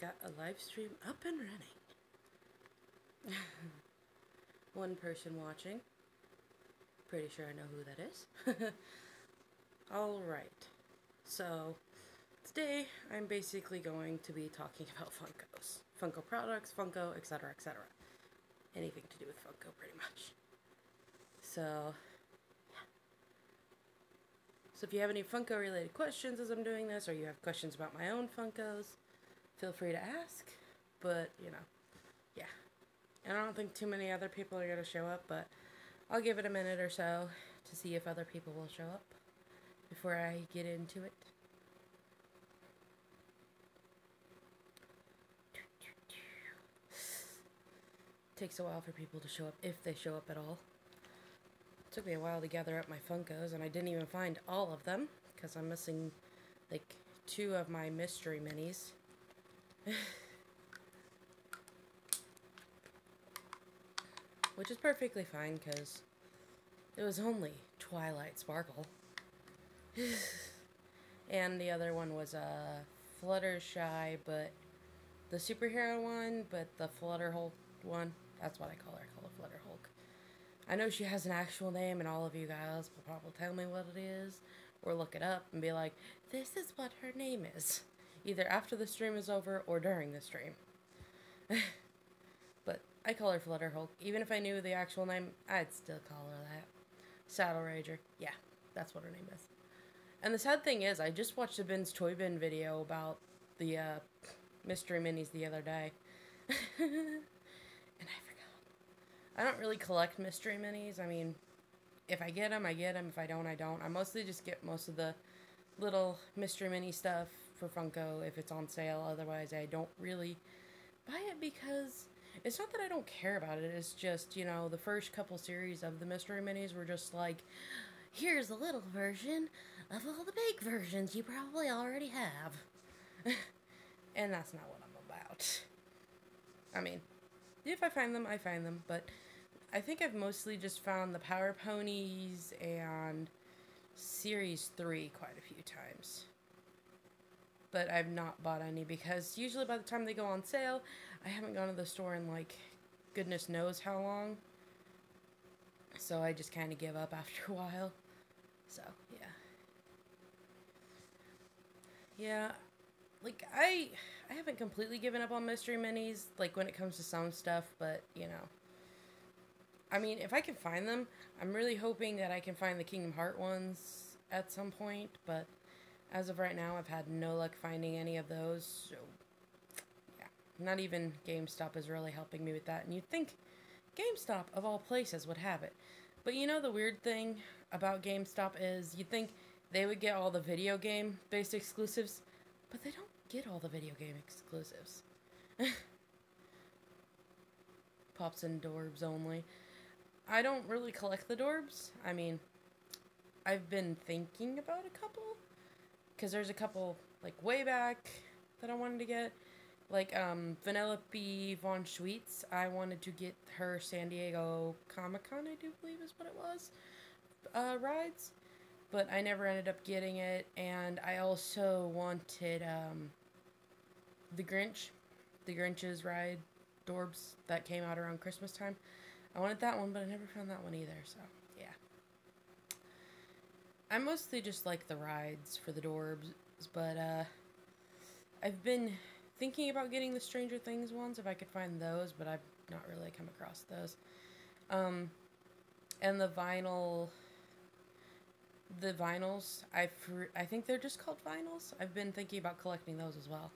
got a live stream up and running. One person watching. Pretty sure I know who that is. Alright. So, today I'm basically going to be talking about Funkos. Funko products, Funko, etc., etc. Anything to do with Funko, pretty much. So, yeah. So if you have any Funko related questions as I'm doing this, or you have questions about my own Funkos, feel free to ask. But, you know, yeah. And I don't think too many other people are going to show up, but I'll give it a minute or so to see if other people will show up before I get into it. Takes a while for people to show up, if they show up at all. It took me a while to gather up my Funkos, and I didn't even find all of them, because I'm missing, like, 2 of my mystery minis. Which is perfectly fine, because it was only Twilight Sparkle. And the other one was Fluttershy, but the superhero one, but the Flutter Hulk one. That's what I call her. I call her Flutter Hulk. I know she has an actual name, and all of you guys will probably tell me what it is, or look it up and be like, this is what her name is. Either after the stream is over, or during the stream. But I call her Flutter Hulk. Even if I knew the actual name, I'd still call her that. Saddle Rager. Yeah, that's what her name is. And the sad thing is, I just watched a Ben's Toy Bin video about the mystery minis the other day. And I forgot. I don't really collect mystery minis. I mean, if I get them, I get them. If I don't, I don't. I mostly just get most of the little mystery mini stuff for Funko if it's on sale. Otherwise, I don't really buy it because it's not that I don't care about it. It's just, you know, the first couple series of the mystery minis were just like, here's a little version of all the big versions you probably already have. And that's not what I'm about. I mean, if I find them, I find them, but I think I've mostly just found the Power Ponies and Series 3 quite a few times. But I've not bought any because usually by the time they go on sale, I haven't gone to the store in like goodness knows how long. So I just kind of give up after a while. So, yeah. Yeah, like, I haven't completely given up on mystery minis, like, when it comes to some stuff, but, you know. I mean, if I can find them, I'm really hoping that I can find the Kingdom Heart ones at some point, but as of right now, I've had no luck finding any of those, so, yeah. Not even GameStop is really helping me with that, and you'd think GameStop, of all places, would have it. But you know the weird thing about GameStop is you'd think they would get all the video game-based exclusives, but they don't get all the video game exclusives. Pops and Dorbs only. I don't really collect the Dorbs. I mean, I've been thinking about a couple, because there's a couple, like, way back that I wanted to get. Like, Vanellope Von Schweetz, I wanted to get her San Diego Comic-Con, I do believe is what it was, rides. But I never ended up getting it, and I also wanted, the Grinch's ride, Dorbs, that came out around Christmas time. I wanted that one, but I never found that one either, so, yeah. I mostly just like the rides for the Dorbs, but, I've been thinking about getting the Stranger Things ones, if I could find those, but I've not really come across those. And the vinyls, I think they're just called vinyls. I've been thinking about collecting those as well.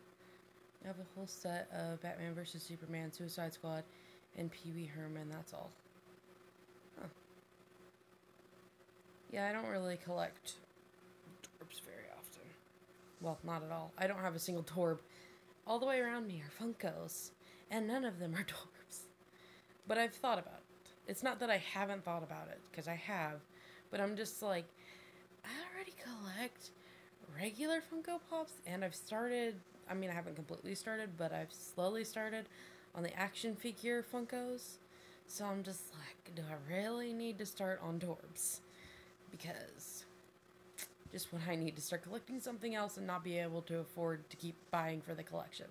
I have a whole set of Batman vs. Superman, Suicide Squad, and Pee Wee Herman, that's all. Huh. Yeah, I don't really collect Dorbs very often. Well, not at all. I don't have a single Dorb. All the way around me are Funkos, and none of them are Dorbs. But I've thought about it. It's not that I haven't thought about it, because I have, but I'm just like, I already collect regular Funko Pops, and I've started, I mean, I haven't completely started, but I've slowly started on the action figure Funkos. So I'm just like, do I really need to start on Dorbs? Because just when I need to start collecting something else and not be able to afford to keep buying for the collection.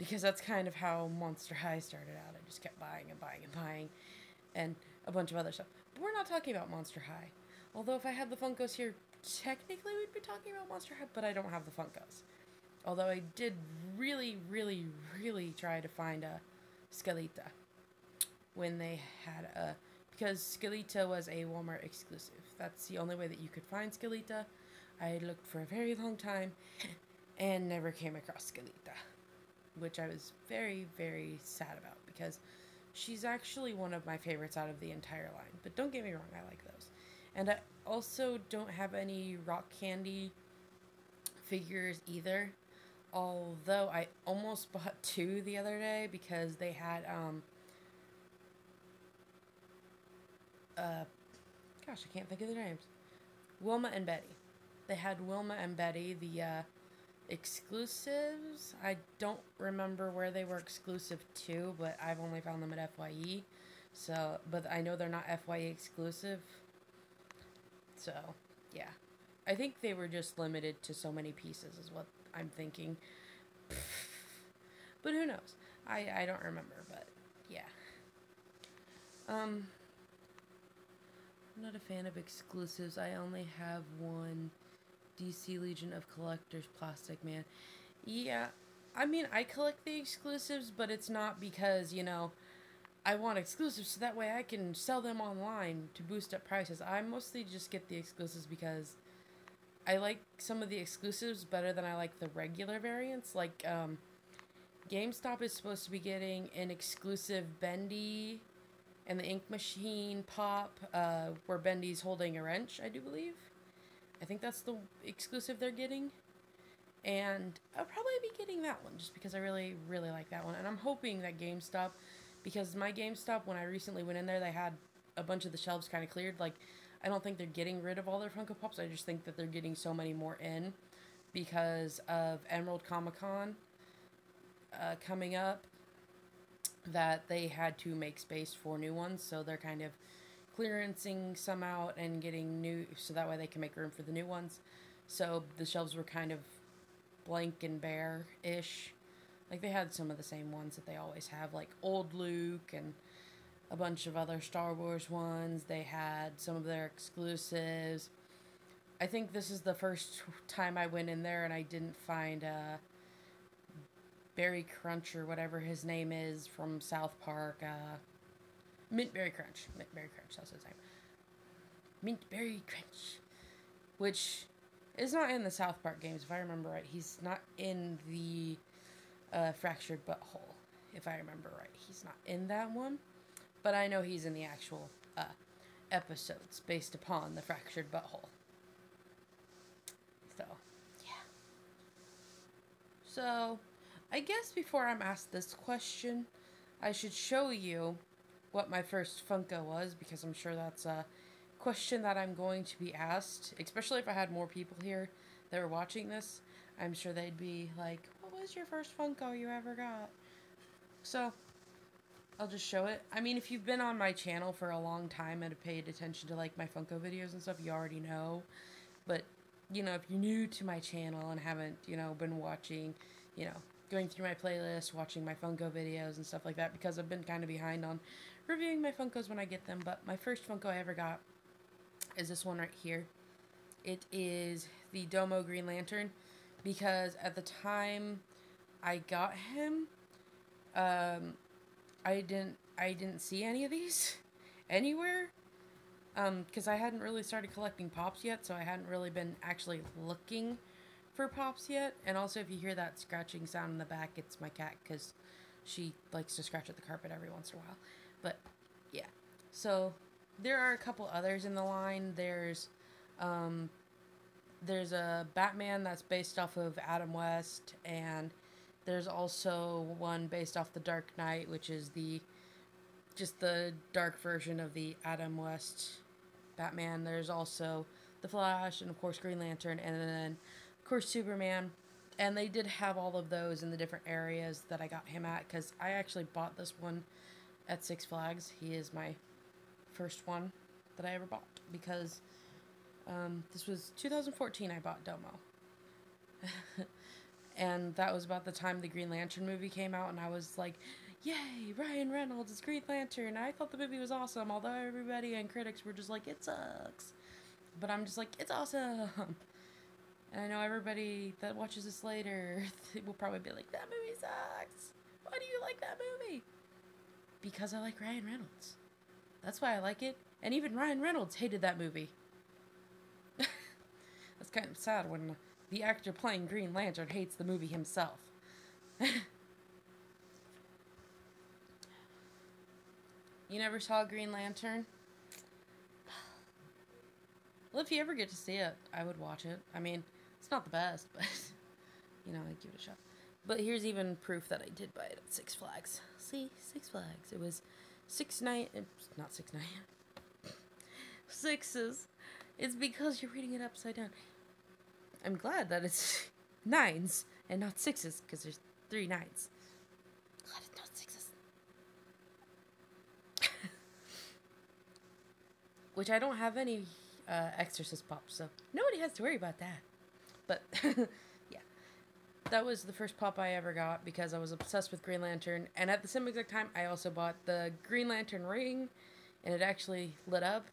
because that's kind of how Monster High started out. I just kept buying and buying and buying, and a bunch of other stuff. But we're not talking about Monster High. Although if I had the Funkos here, technically we'd be talking about Monster High, but I don't have the Funkos. Although I did really, really, really try to find a Skelita when they had a... Because Skelita was a Walmart exclusive. That's the only way that you could find Skelita. I looked for a very long time and never came across Skelita, which I was very, very sad about because she's actually one of my favorites out of the entire line. But don't get me wrong, I like those. And I also don't have any Rock Candy figures either. Although I almost bought 2 the other day because they had, gosh, I can't think of their names. Wilma and Betty. They had Wilma and Betty, the, exclusives. I don't remember where they were exclusive to, but I've only found them at FYE. So, but I know they're not FYE exclusive. So, yeah. I think they were just limited to so many pieces is what I'm thinking. But who knows? I don't remember, but yeah. I'm not a fan of exclusives. I only have one DC Legion of Collectors Plastic Man. Yeah, I mean, I collect the exclusives, but it's not because, you know, I want exclusives so that way I can sell them online to boost up prices. I mostly just get the exclusives because I like some of the exclusives better than I like the regular variants. Like, GameStop is supposed to be getting an exclusive Bendy and the Ink Machine pop, where Bendy's holding a wrench, I do believe. I think that's the exclusive they're getting. And I'll probably be getting that one just because I really, really like that one. And I'm hoping that GameStop, because my GameStop, when I recently went in there, they had a bunch of the shelves kind of cleared. Like, I don't think they're getting rid of all their Funko Pops. I just think that they're getting so many more in because of Emerald Comic Con coming up that they had to make space for new ones. So they're kind of clearancing some out and getting new, so that way they can make room for the new ones. So the shelves were kind of blank and bare-ish. Like, they had some of the same ones that they always have, like old Luke and a bunch of other Star Wars ones. They had some of their exclusives. I think this is the first time I went in there and I didn't find Berry Crunch or whatever his name is from South Park. Mint Berry Crunch. Mint Berry Crunch, that's his name. Mint Berry Crunch. Which is not in the South Park games, if I remember right. He's not in the Fractured Butthole, if I remember right. He's not in that one. But I know he's in the actual episodes based upon the Fractured Butthole. So, yeah. So, I guess before I'm asked this question, I should show you what my first Funko was, because I'm sure that's a question that I'm going to be asked, especially if I had more people here that were watching this. I'm sure they'd be like, what was your first Funko you ever got? So, I'll just show it. I mean, if you've been on my channel for a long time and have paid attention to, like, my Funko videos and stuff, you already know. But, you know, if you're new to my channel and haven't, you know, been watching, you know, going through my playlist, watching my Funko videos and stuff like that, because I've been kind of behind on reviewing my Funkos when I get them. But my first Funko I ever got is this one right here. It is the Domo Green Lantern, because at the time I got him, I didn't see any of these anywhere, because I hadn't really started collecting Pops yet, so I hadn't really been actually looking for Pops yet. And also, if you hear that scratching sound in the back, it's my cat, because she likes to scratch at the carpet every once in a while. But, yeah. So, there are a couple others in the line. There's a Batman that's based off of Adam West, and there's also one based off the Dark Knight, which is just the dark version of the Adam West Batman. There's also the Flash, and of course Green Lantern, and then of course Superman. And they did have all of those in the different areas that I got him at, because I actually bought this one at Six Flags. He is my first one that I ever bought, because this was 2014 I bought Domo. And that was about the time the Green Lantern movie came out, and I was like, yay, Ryan Reynolds is Green Lantern. I thought the movie was awesome, although everybody and critics were just like, it sucks. But I'm just like, it's awesome. And I know everybody that watches this later will probably be like, that movie sucks. Why do you like that movie? Because I like Ryan Reynolds. That's why I like it. And even Ryan Reynolds hated that movie. That's kind of sad when the actor playing Green Lantern hates the movie himself. You never saw Green Lantern? Well, if you ever get to see it, I would watch it. I mean, it's not the best, but, you know, I'd give it a shot. But here's even proof that I did buy it at Six Flags. See? Six Flags. It was not 6 9. Sixes. It's because you're reading it upside down. I'm glad that it's 9s and not 6s, because there's 3 9s. Glad it's not 6s. Which I don't have any Exorcist pops, so nobody has to worry about that. But, yeah. That was the first pop I ever got because I was obsessed with Green Lantern. And at the same exact time, I also bought the Green Lantern ring, and it actually lit up.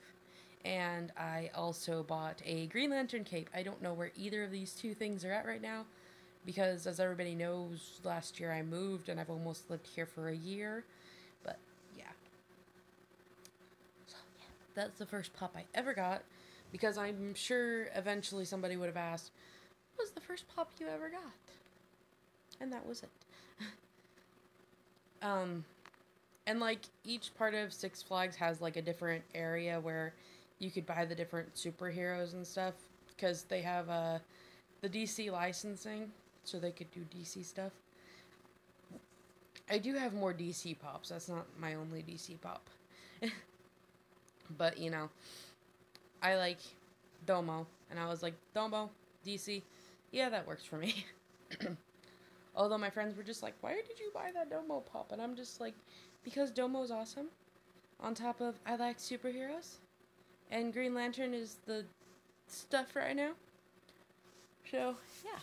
And I also bought a Green Lantern cape. I don't know where either of these two things are at right now, because as everybody knows, last year I moved and I've almost lived here for a year. But, yeah. So, yeah. That's the first pop I ever got, because I'm sure eventually somebody would have asked, what was the first pop you ever got? And that was it. And, like, each part of Six Flags has, like, a different area where you could buy the different superheroes and stuff, because they have the DC licensing, so they could do DC stuff. I do have more DC pops. That's not my only DC pop. But, you know, I like Domo, and I was like, Domo, DC, yeah, that works for me. Although my friends were just like, why did you buy that Domo pop? And I'm just like, because Domo's awesome. On top of, I like superheroes. And Green Lantern is the stuff right now. So, yeah.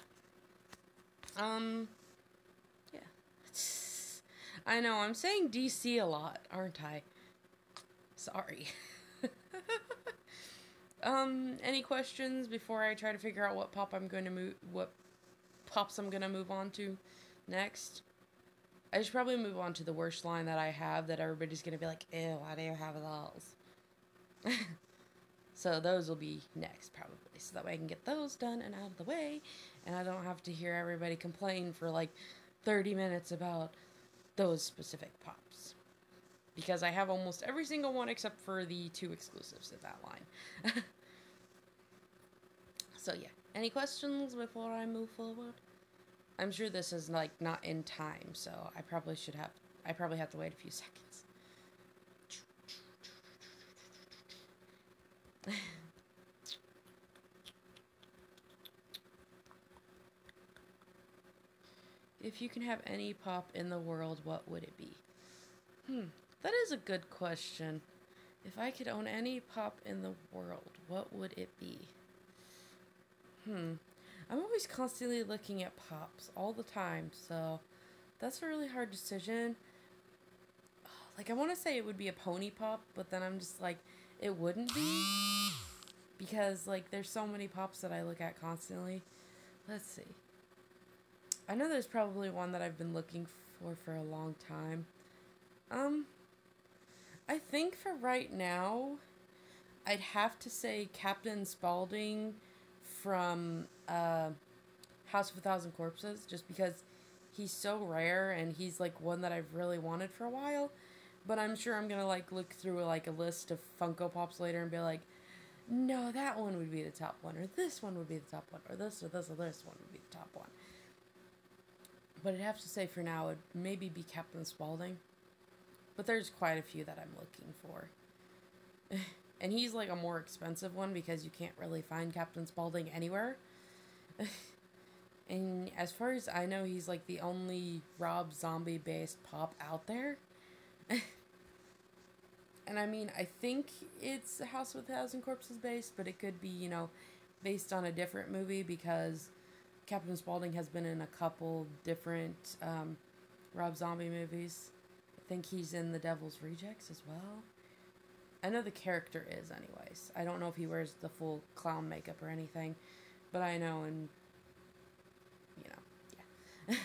Yeah. I know, I'm saying DC a lot, aren't I? Sorry. Any questions before I try to figure out what pops I'm gonna move on to next? I should probably move on to the worst line that I have that everybody's gonna be like, ew, why do you have those? So those will be next, probably. So that way I can get those done and out of the way, and I don't have to hear everybody complain for like 30 minutes about those specific pops. Because I have almost every single one except for the 2 exclusives in that line. So yeah, any questions before I move forward? I'm sure this is like not in time, so I probably have to wait a few seconds. If you can have any pop in the world, what would it be? That is a good question. If I could own any pop in the world, what would it be? I'm always constantly looking at pops all the time, so that's a really hard decision. Like, I want to say it would be a pony pop, but then I'm just like, it wouldn't be. Because, like, there's so many pops that I look at constantly. Let's see. I know there's probably one that I've been looking for a long time. I think for right now, I'd have to say Captain Spaulding from House of a Thousand Corpses, just because he's so rare and he's like one that I've really wanted for a while. But I'm sure I'm gonna like look through like a list of Funko Pops later and be like, no, that one would be the top one, or this one would be the top one, or this or this or this one would be the top one. But I'd have to say for now it'd maybe be Captain Spaulding. But there's quite a few that I'm looking for. And he's like a more expensive one because you can't really find Captain Spaulding anywhere. And as far as I know, he's like the only Rob Zombie based pop out there. And I mean, I think it's a House with a Thousand Corpses based, but it could be, you know, based on a different movie because Captain Spaulding has been in a couple different Rob Zombie movies. I think he's in The Devil's Rejects as well. I know the character is, anyways. I don't know if he wears the full clown makeup or anything, but I know, and yeah.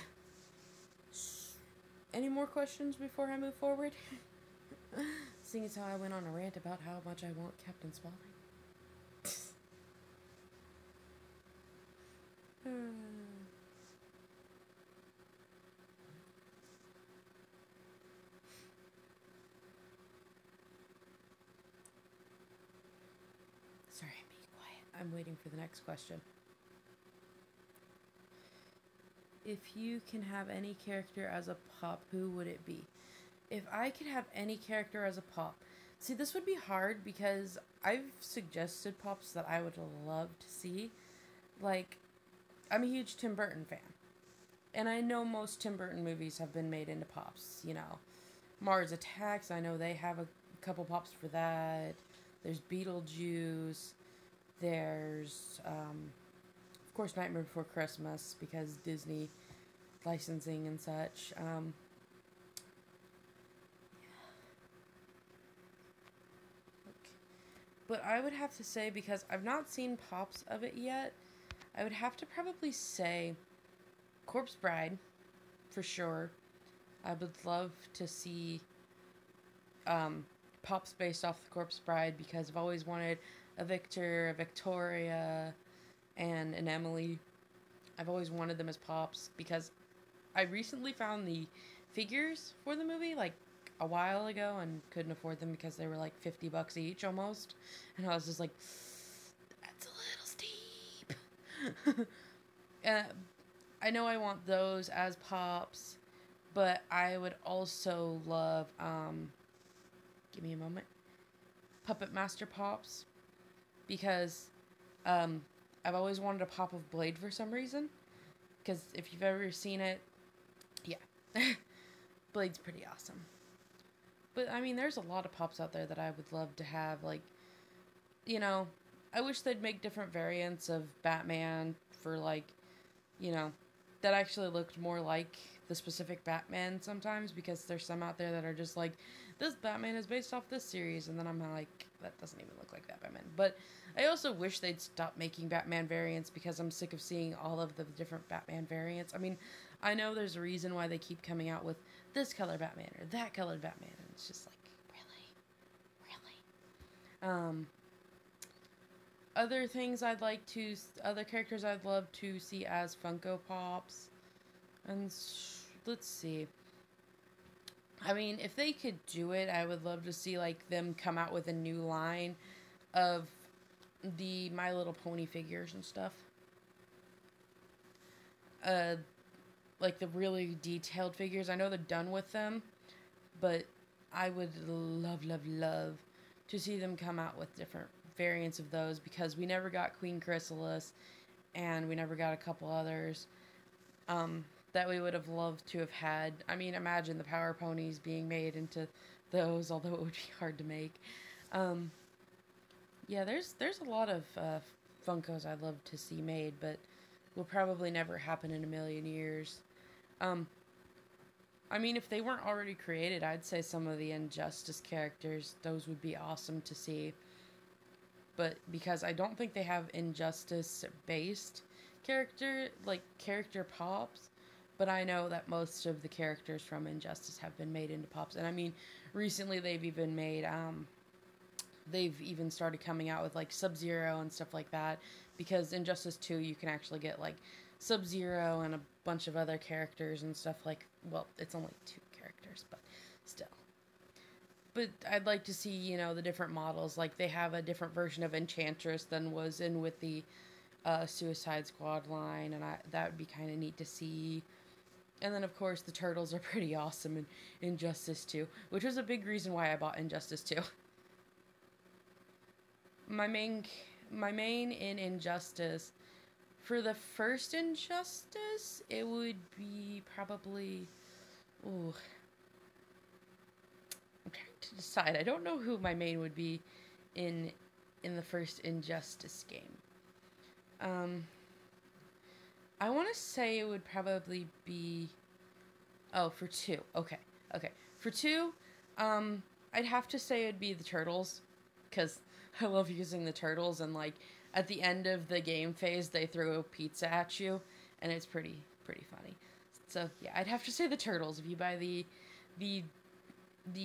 Any more questions before I move forward? Seeing as how I went on a rant about how much I want Captain Spaulding. Sorry, be quiet. I'm waiting for the next question. If you can have any character as a pop, who would it be? If I could have any character as a pop. See, this would be hard because I've suggested pops that I would love to see. Like, I'm a huge Tim Burton fan. And I know most Tim Burton movies have been made into pops, you know. Mars Attacks, I know they have a couple pops for that. There's Beetlejuice. There's, of course, Nightmare Before Christmas, because Disney licensing and such. But I would have to say, because I've not seen pops of it yet, I would have to probably say Corpse Bride, for sure. I would love to see pops based off the Corpse Bride, because I've always wanted a Victor, a Victoria, and an Emily. I've always wanted them as pops, because I recently found the figures for the movie, like, a while ago, and couldn't afford them because they were like $50 each almost. And I was just like, that's a little steep. I know I want those as pops, but I would also love, give me a moment, Puppet Master pops, because I've always wanted a pop of Blade for some reason, because if you've ever seen it, yeah, Blade's pretty awesome. But, I mean, there's a lot of pops out there that I would love to have, like, you know, I wish they'd make different variants of Batman for, like, you know, that actually looked more like the specific Batman sometimes, because there's some out there that are just like, this Batman is based off this series, and then I'm like, that doesn't even look like that Batman. But I also wish they'd stop making Batman variants, because I'm sick of seeing all of the different Batman variants. I mean, I know there's a reason why they keep coming out with this color Batman or that colored Batman, and it's just like, really? Other characters I'd love to see as Funko Pops, and let's see. I mean, if they could do it, I would love to see, like, them come out with a new line of the My Little Pony figures and stuff. Like the really detailed figures. I know they're done with them, but I would love, love, love to see them come out with different variants of those, because we never got Queen Chrysalis, and we never got a couple others that we would have loved to have had. I mean, imagine the Power Ponies being made into those, although it would be hard to make. Yeah, there's a lot of Funkos I'd love to see made, but will probably never happen in a million years. I mean, if they weren't already created, I'd say some of the Injustice characters, those would be awesome to see. But because I don't think they have Injustice-based character pops, but I know that most of the characters from Injustice have been made into pops. And I mean, recently they've even made, they've even started coming out with, like, Sub-Zero and stuff like that, because Injustice 2, you can actually get, like, Sub-Zero and a bunch of other characters and stuff like, well, it's only 2 characters, but still. But I'd like to see, you know, the different models. Like, they have a different version of Enchantress than was in with the Suicide Squad line, and that would be kind of neat to see. And then, of course, the Turtles are pretty awesome in Injustice 2, which was a big reason why I bought Injustice 2. My main in Injustice, for the first Injustice, it would be probably, ooh, I'm trying to decide. I don't know who my main would be in the first Injustice game. I want to say it would probably be... Oh, for two. Okay. Okay. For two, I'd have to say it'd be the turtles. Because I love using the turtles. And, like, at the end of the game phase, they throw a pizza at you. And it's pretty funny. So, yeah, I'd have to say the turtles. If you buy the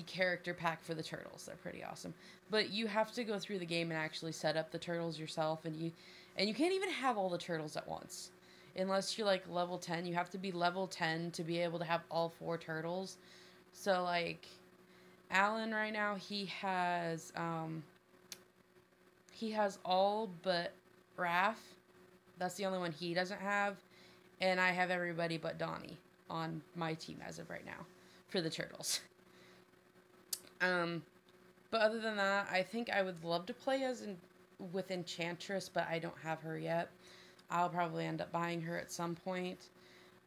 character pack for the turtles, they're pretty awesome. But you have to go through the game and actually set up the turtles yourself. And you can't even have all the turtles at once. Unless you're, like, level 10. You have to be level 10 to be able to have all 4 turtles. So, like, Alan right now, he has all but Raph. That's the only one he doesn't have. And I have everybody but Donnie on my team as of right now for the turtles. But other than that, I think I would love to play with Enchantress, but I don't have her yet. I'll probably end up buying her at some point.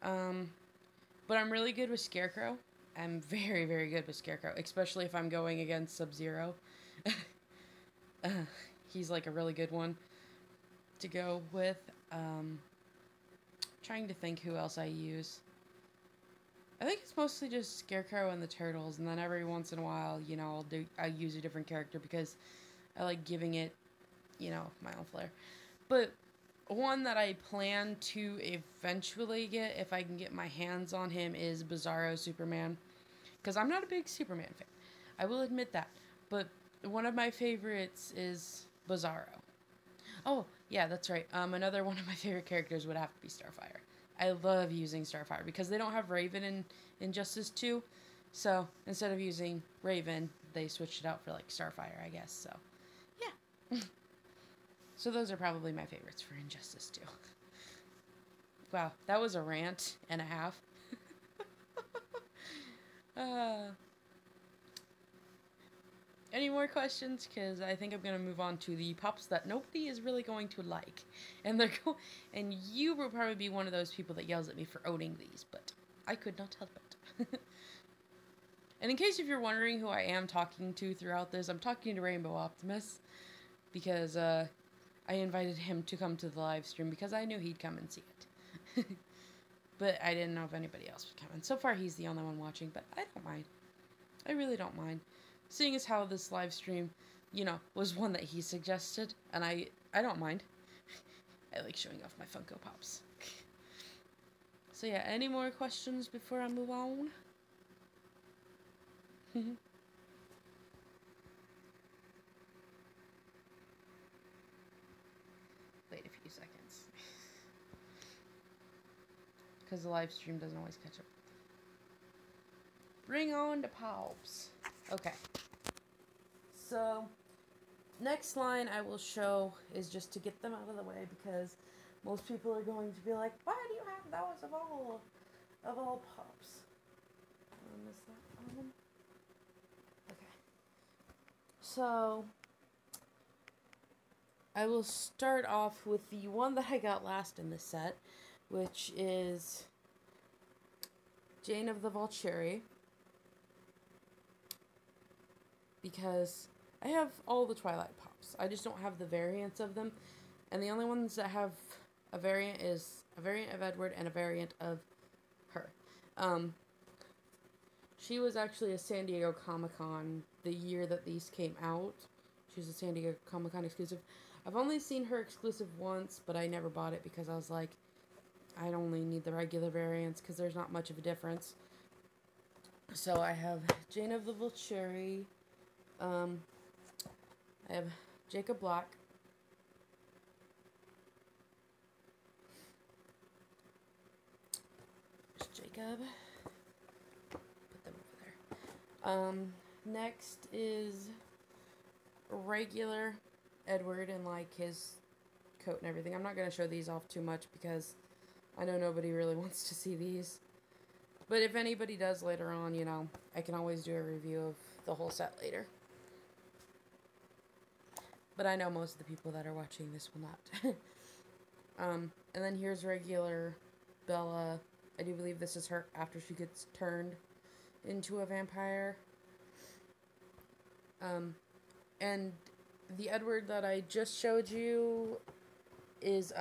But I'm really good with Scarecrow. I'm very, very good with Scarecrow, especially if I'm going against Sub-Zero. He's like a really good one to go with. Trying to think who else I use. I think it's mostly just Scarecrow and the turtles, and then every once in a while, you know, I use a different character because I like giving it, you know, my own flair. But one that I plan to eventually get, if I can get my hands on him, is Bizarro Superman. Because I'm not a big Superman fan. I will admit that. But one of my favorites is Bizarro. Oh, yeah, that's right. Another one of my favorite characters would have to be Starfire. I love using Starfire because they don't have Raven in Injustice 2. So, instead of using Raven, they switched it out for, like, Starfire, I guess. So, yeah. So those are probably my favorites for Injustice 2. Wow, that was a rant and a half. Any more questions? Because I think I'm going to move on to the pops that nobody is really going to like. And and you will probably be one of those people that yells at me for owning these, but I could not help it. And in case if you're wondering who I am talking to throughout this, I'm talking to Rainbow Optimus. Because, I invited him to come to the live stream because I knew he'd come and see it. But I didn't know if anybody else would come. And so far, he's the only one watching, but I don't mind. I really don't mind. Seeing as how this live stream, you know, was one that he suggested, and I don't mind. I like showing off my Funko Pops. So yeah, any more questions before I move on? Wait a few seconds. Because the live stream doesn't always catch up. Bring on the Pops. Okay. So, next line I will show is just to get them out of the way because most people are going to be like, why do you have those of all Pops? Is that on? Okay. So, I will start off with the one that I got last in this set, which is Jane of the Volturi. Because I have all the Twilight Pops. I just don't have the variants of them. And the only ones that have a variant is a variant of Edward and a variant of her. She was actually a San Diego Comic-Con the year that these came out. She was a San Diego Comic-Con exclusive. I've only seen her exclusive once, but I never bought it because I was like, I only need the regular variants because there's not much of a difference. So I have Jane of the Volturi. I have Jacob Black. There's Jacob. Put them over there. Next is regular Edward and like his coat and everything. I'm not going to show these off too much because I know nobody really wants to see these. But if anybody does later on, you know, I can always do a review of the whole set later. But I know most of the people that are watching this will not. And then here's regular Bella. I do believe this is her after she gets turned into a vampire. And the Edward that I just showed you is,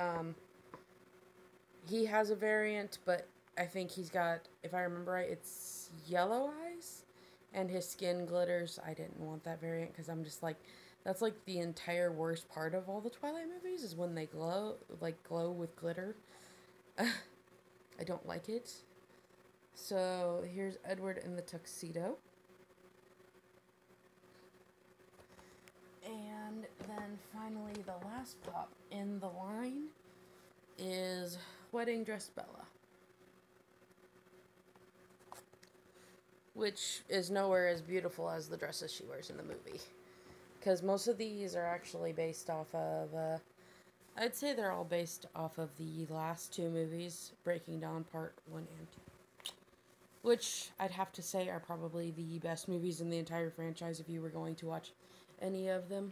He has a variant, but I think he's got, if I remember right, it's yellow eyes, and his skin glitters. I didn't want that variant because I'm just like, that's like the entire worst part of all the Twilight movies is when they glow with glitter. I don't like it. So here's Edward in the tuxedo. And then finally, the last pop in the line is Wedding Dress Bella, which is nowhere as beautiful as the dresses she wears in the movie. Because most of these are actually based off of, I'd say they're all based off of the last two movies, Breaking Dawn Part 1 and 2. Which I'd have to say are probably the best movies in the entire franchise if you were going to watch any of them.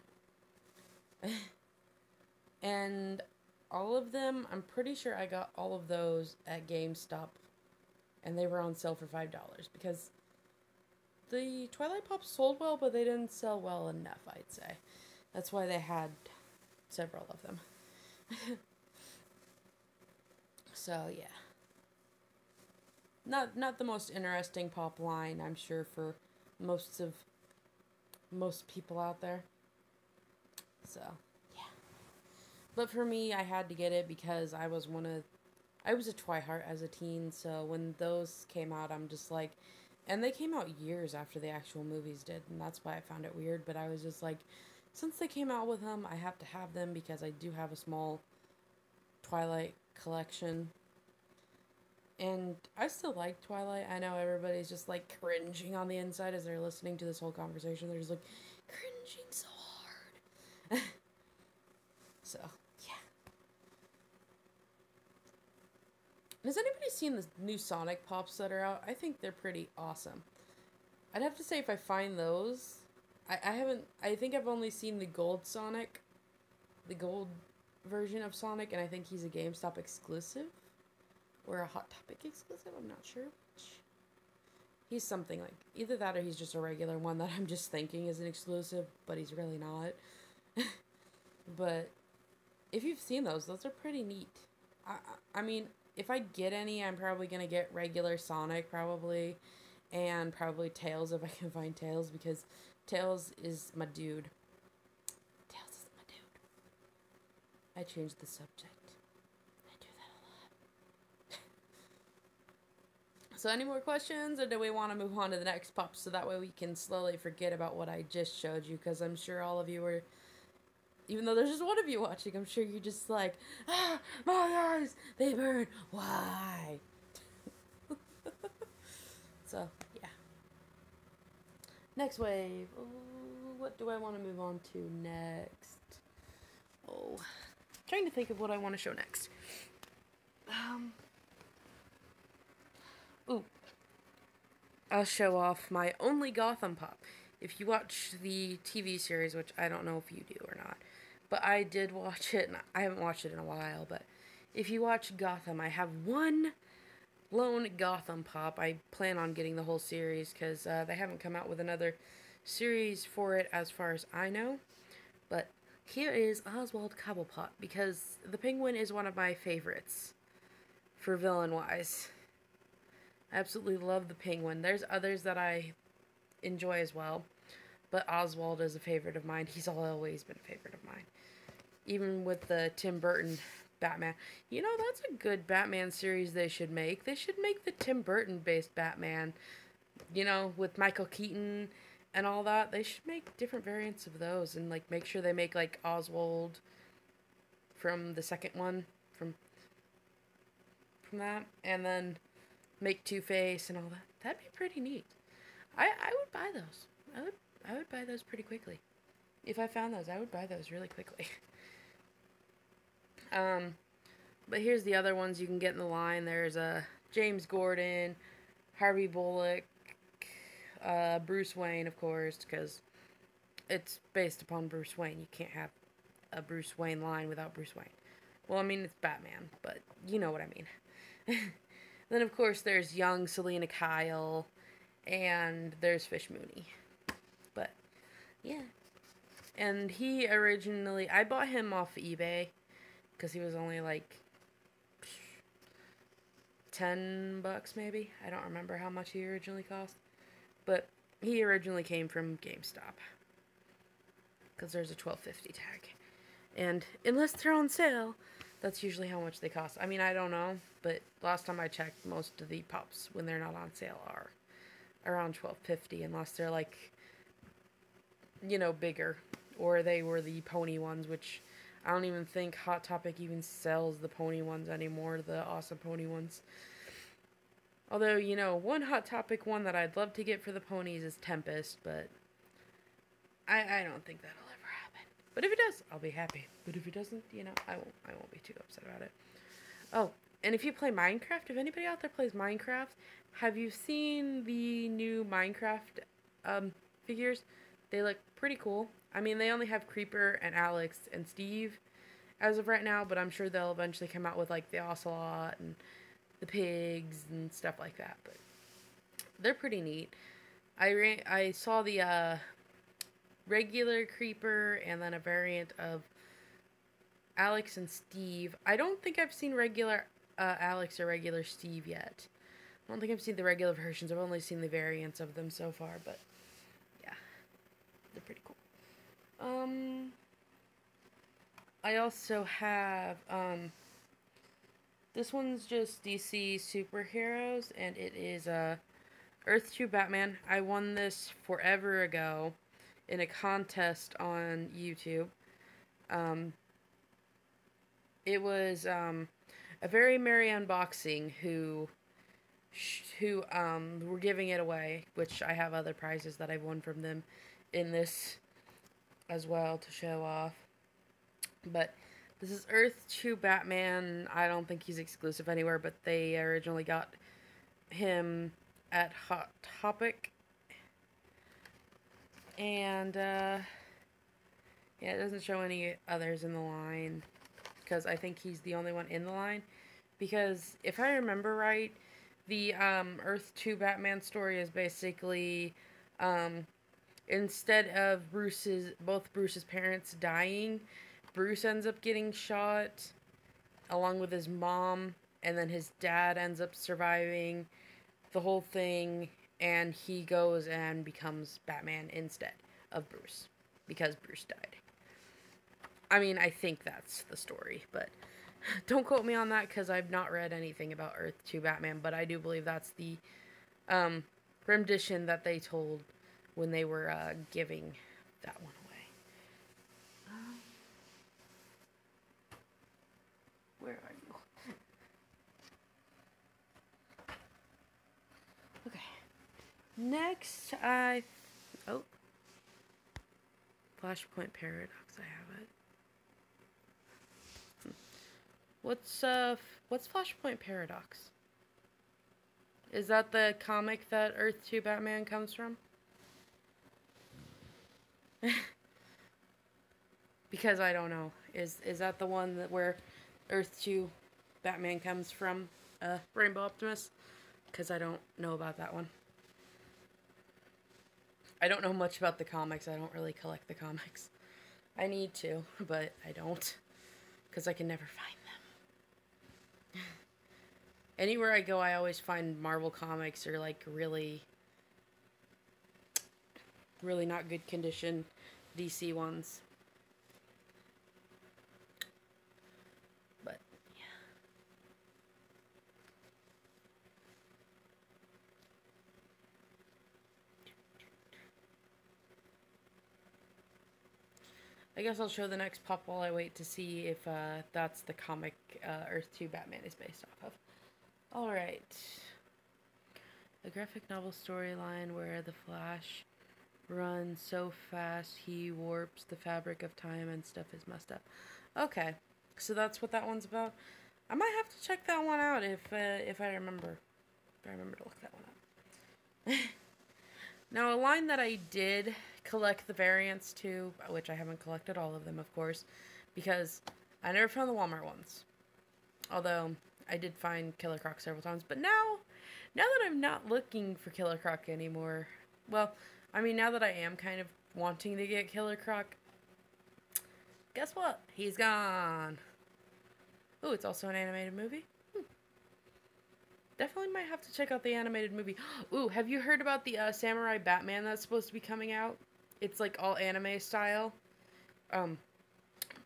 And all of them, I'm pretty sure I got all of those at GameStop. And they were on sale for $5 because the Twilight Pops sold well, but they didn't sell well enough, I'd say. That's why they had several of them. So, yeah. Not the most interesting pop line, I'm sure, for most people out there. So, yeah. But for me, I had to get it because I was a Twihard as a teen, so when those came out, I'm just like, and they came out years after the actual movies did, and that's why I found it weird, but I was just like, since they came out with them, I have to have them because I do have a small Twilight collection. And I still like Twilight. I know everybody's just like cringing on the inside as they're listening to this whole conversation. They're just like, cringing so hard. So, yeah. Has anybody seen the new Sonic Pops that are out? I think they're pretty awesome. I'd have to say if I find those, I think I've only seen the gold Sonic, the gold version of Sonic, and I think he's a GameStop exclusive. Or a Hot Topic exclusive, I'm not sure which. He's something like, either that or he's just a regular one that I'm just thinking is an exclusive, but he's really not. But if you've seen those are pretty neat. I mean, if I get any, I'm probably going to get regular Sonic, probably. And probably Tails if I can find Tails, because Tails is my dude. Tails is my dude. I changed the subject. So any more questions, or do we want to move on to the next pop so that way we can slowly forget about what I just showed you? Because I'm sure all of you are, even though there's just one of you watching, I'm sure you're just like, ah, my eyes, they burn, why? So, yeah. Next wave. Ooh, what do I want to move on to next? Oh, trying to think of what I want to show next. Ooh. I'll show off my only Gotham pop. If you watch the TV series, which I don't know if you do or not, but I did watch it, and I haven't watched it in a while, but if you watch Gotham, I have one lone Gotham pop. I plan on getting the whole series, because they haven't come out with another series for it as far as I know, but here is Oswald Cobblepot, because the Penguin is one of my favorites for villain-wise. I absolutely love the Penguin. There's others that I enjoy as well, but Oswald is a favorite of mine. He's always been a favorite of mine. Even with the Tim Burton Batman. You know, that's a good Batman series they should make. They should make the Tim Burton-based Batman, you know, with Michael Keaton and all that. They should make different variants of those and, like, make sure they make, like, Oswald from the second one, from that, and then make Two-Face and all that. That'd be pretty neat. I would buy those. I would buy those pretty quickly. If I found those, I would buy those really quickly. But here's the other ones you can get in the line. There's James Gordon, Harvey Bullock, Bruce Wayne, of course, because it's based upon Bruce Wayne. You can't have a Bruce Wayne line without Bruce Wayne. Well, I mean, it's Batman, but you know what I mean. Then, of course, there's young Selena Kyle, and there's Fish Mooney. But, yeah. And he originally, I bought him off eBay, because he was only like $10 maybe. I don't remember how much he originally cost. But he originally came from GameStop. Because there's a $12.50 tag. And unless they're on sale, that's usually how much they cost. I mean, I don't know. But last time I checked, most of the Pops, when they're not on sale, are around $12.50. Unless they're like, you know, bigger. Or they were the pony ones, which I don't even think Hot Topic even sells the pony ones anymore. The awesome pony ones. Although, you know, one Hot Topic one that I'd love to get for the ponies is Tempest, but I don't think that'll ever happen. But if it does, I'll be happy. But if it doesn't, you know, I won't be too upset about it. Oh, and if you play Minecraft, if anybody out there plays Minecraft, have you seen the new Minecraft figures? They look pretty cool. I mean, they only have Creeper and Alex and Steve as of right now, but I'm sure they'll eventually come out with like the Ocelot and the pigs and stuff like that. But they're pretty neat. I saw the regular Creeper and then a variant of Alex and Steve. I don't think I've seen regular Alex or regular Steve yet. I don't think I've seen the regular versions. I've only seen the variants of them so far, but yeah, they're pretty cool. I also have this one's just DC superheroes, and it is Earth 2 Batman. I won this forever ago in a contest on YouTube. It was a very merry unboxing who were giving it away, which I have other prizes that I've won from them in this as well to show off. But this is Earth 2 Batman. I don't think he's exclusive anywhere, but they originally got him at Hot Topic. And, yeah, it doesn't show any others in the line, because I think he's the only one in the line. Because, if I remember right, the Earth 2 Batman story is basically, instead of both Bruce's parents dying, Bruce ends up getting shot along with his mom, and then his dad ends up surviving the whole thing, and he goes and becomes Batman instead of Bruce, because Bruce died. I mean, I think that's the story, but don't quote me on that, because I've not read anything about Earth 2 Batman, but I do believe that's the rendition that they told when they were giving that one away. Where are you? Okay. Next, Flashpoint Paradox, I have it. What's Flashpoint Paradox? Is that the comic that Earth 2 Batman comes from? Because I don't know. Is that the one where Earth 2 Batman comes from Rainbow Optimus? Because I don't know about that one. I don't know much about the comics. I don't really collect the comics. I need to, but I don't. Because I can never find them. Anywhere I go, I always find Marvel comics or like really not good condition DC ones. But yeah. I guess I'll show the next pop while I wait to see if that's the comic Earth 2 Batman is based off of. Alright. A graphic novel storyline where the Flash runs so fast he warps the fabric of time and stuff is messed up. Okay, so that's what that one's about. I might have to check that one out if I remember. If I remember to look that one up. Now, a line that I did collect the variants to, which I haven't collected all of them, of course, because I never found the Walmart ones. Although, I did find Killer Croc several times. But now that I'm not looking for Killer Croc anymore, well, I mean, now that I am kind of wanting to get Killer Croc, guess what? He's gone. Oh, it's also an animated movie. definitely might have to check out the animated movie. Ooh, have you heard about the Samurai Batman that's supposed to be coming out? It's like all anime style. Um,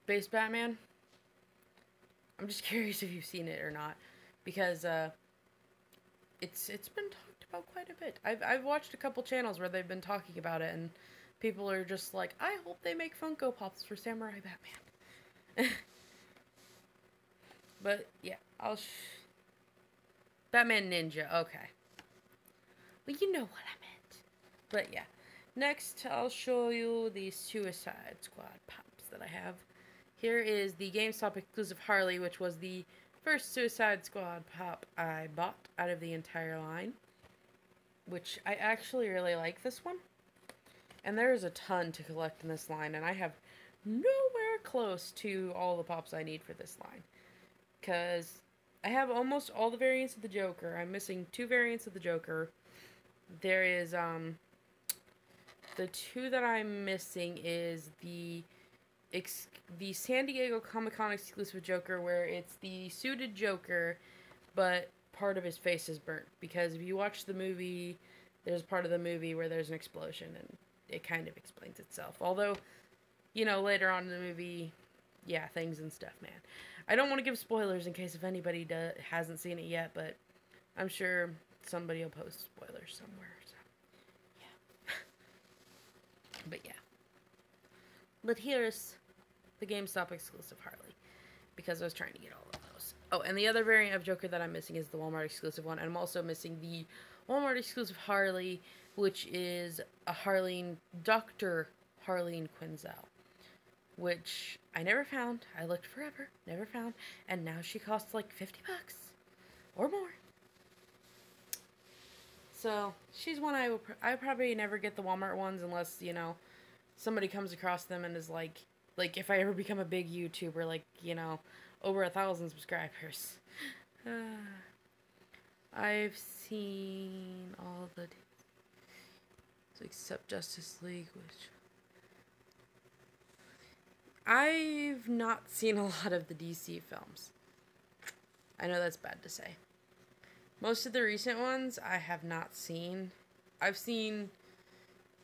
based Batman. I'm just curious if you've seen it or not, because it's been talked about quite a bit. I've watched a couple channels where they've been talking about it, and people are just like, I hope they make Funko Pops for Samurai Batman. But yeah, Batman Ninja. Okay. Well, you know what I meant. But yeah. Next, I'll show you the Suicide Squad Pops that I have. Here is the GameStop exclusive Harley, which was the first Suicide Squad pop I bought out of the entire line. Which I actually really like this one. And there's a ton to collect in this line, and I have nowhere close to all the pops I need for this line. Because I have almost all the variants of the Joker. I'm missing 2 variants of the Joker. There is, the 2 that I'm missing is the San Diego Comic-Con exclusive Joker, where it's the suited Joker, but part of his face is burnt. Because if you watch the movie, there's part of the movie where there's an explosion, and it kind of explains itself. Although, you know, later on in the movie, yeah, things and stuff, man. I don't want to give spoilers in case if anybody hasn't seen it yet, but I'm sure somebody will post spoilers somewhere, so, yeah. But yeah. But here's the GameStop exclusive Harley, because I was trying to get all of those. Oh, and the other variant of Joker that I'm missing is the Walmart exclusive one, and I'm also missing the Walmart exclusive Harley, which is a Dr. Harleen Quinzel, which I never found. I looked forever, never found, and now she costs like $50 or more. So she's one I probably never get the Walmart ones unless, you know, somebody comes across them and is like if I ever become a big YouTuber, like, you know, over 1,000 subscribers. I've seen all the except Justice League, which I've not seen a lot of the DC films. I know that's bad to say. Most of the recent ones I have not seen. I've seen,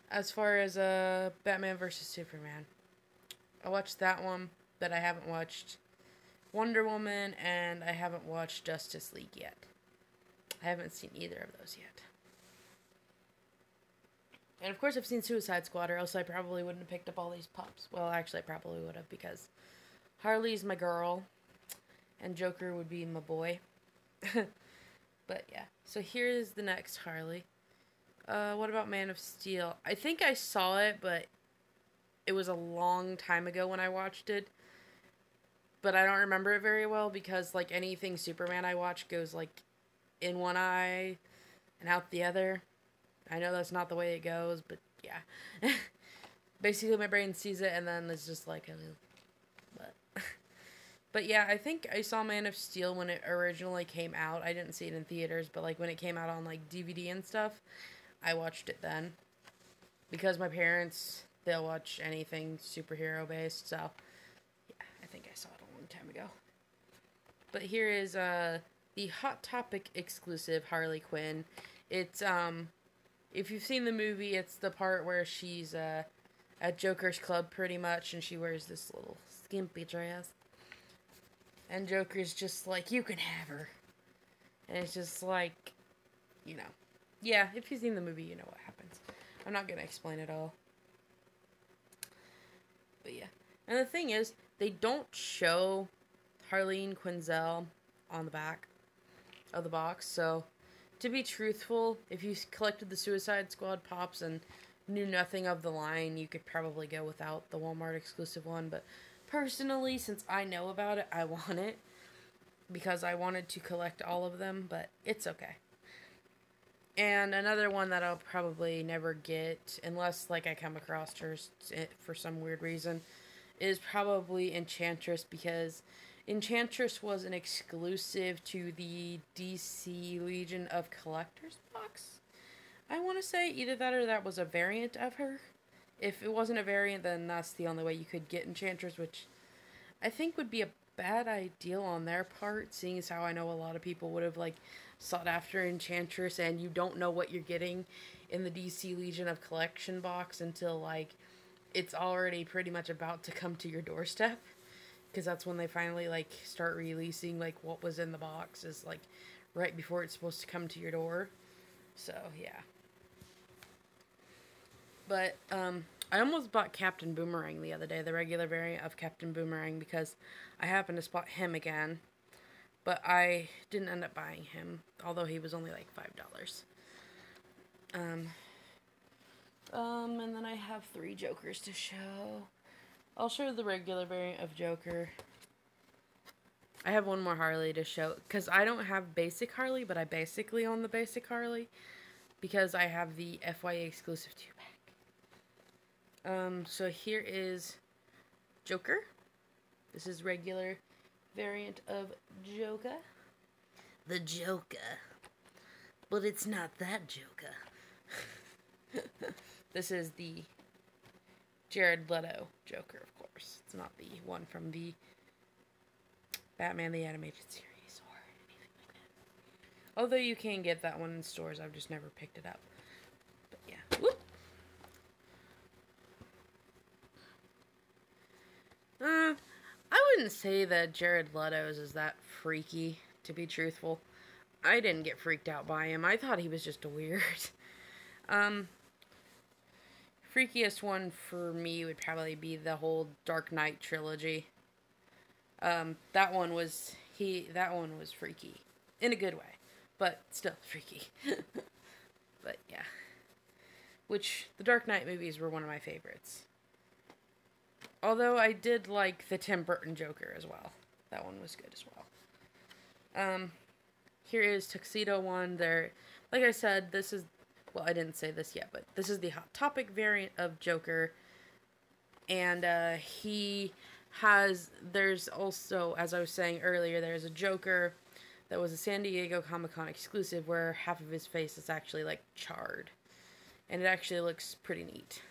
as far as Batman vs. Superman, I watched that one, but I haven't watched Wonder Woman, and I haven't watched Justice League yet. I haven't seen either of those yet. And of course I've seen Suicide Squad, or else I probably wouldn't have picked up all these pups. Well, actually I probably would have, because Harley's my girl, and Joker would be my boy. But yeah, so here's the next Harley. What about Man of Steel? I think I saw it, but it was a long time ago when I watched it. But I don't remember it very well, because like anything Superman I watch goes like in one eye and out the other. I know that's not the way it goes, but yeah. Basically my brain sees it and then it's just like, but yeah, I think I saw Man of Steel when it originally came out. I didn't see it in theaters, but like when it came out on like DVD and stuff, I watched it then. Because my parents, they'll watch anything superhero based, so yeah, I think I saw it a long time ago. But here is the Hot Topic exclusive Harley Quinn. It's if you've seen the movie, it's the part where she's at Joker's club pretty much, and she wears this little skimpy dress. And Joker's just like, you can have her. And it's just like, you know. Yeah, if you've seen the movie, you know what happens. I'm not going to explain it all. But yeah. And the thing is, they don't show Harleen Quinzel on the back of the box. So, to be truthful, if you collected the Suicide Squad pops and knew nothing of the line, you could probably go without the Walmart exclusive one. But personally, since I know about it, I want it. Because I wanted to collect all of them, but it's okay. And another one that I'll probably never get, unless like I come across her for some weird reason, is probably Enchantress, because Enchantress was an exclusive to the DC Legion of Collectors box. I want to say either that or that was a variant of her. If it wasn't a variant, then that's the only way you could get Enchantress, which I think would be a bad idea on their part, seeing as how I know a lot of people would have like sought after Enchantress, and you don't know what you're getting in the DC Legion of Collection box until, like, it's already pretty much about to come to your doorstep. Because that's when they finally, like, start releasing, like, what was in the box is, like, right before it's supposed to come to your door. So, yeah. But, I almost bought Captain Boomerang the other day, the regular variant of Captain Boomerang, because I happened to spot him again. But I didn't end up buying him, although he was only like $5. And then I have 3 Jokers to show. I'll show the regular variant of Joker. I have one more Harley to show, because I don't have basic Harley, but I basically own the basic Harley, because I have the FYE exclusive 2-pack. So here is Joker. This is regular variant of Joker. The Joker. But it's not that Joker. This is the Jared Leto Joker, of course. It's not the one from the Batman the Animated Series or anything like that. Although you can get that one in stores, I've just never picked it up. But yeah. Whoop. I wouldn't say that Jared Leto's is that freaky, to be truthful. I didn't get freaked out by him. I thought he was just weird. Freakiest one for me would probably be the whole Dark Knight trilogy. That one was freaky. In a good way. But still freaky. But yeah. Which, the Dark Knight movies were one of my favorites. Although I did like the Tim Burton Joker as well. That one was good as well. Here is Tuxedo one. There, like I said, this is, well, I didn't say this yet, but this is the Hot Topic variant of Joker. And there's also, as I was saying earlier, there's a Joker that was a San Diego Comic-Con exclusive where half of his face is actually, like, charred. And it actually looks pretty neat.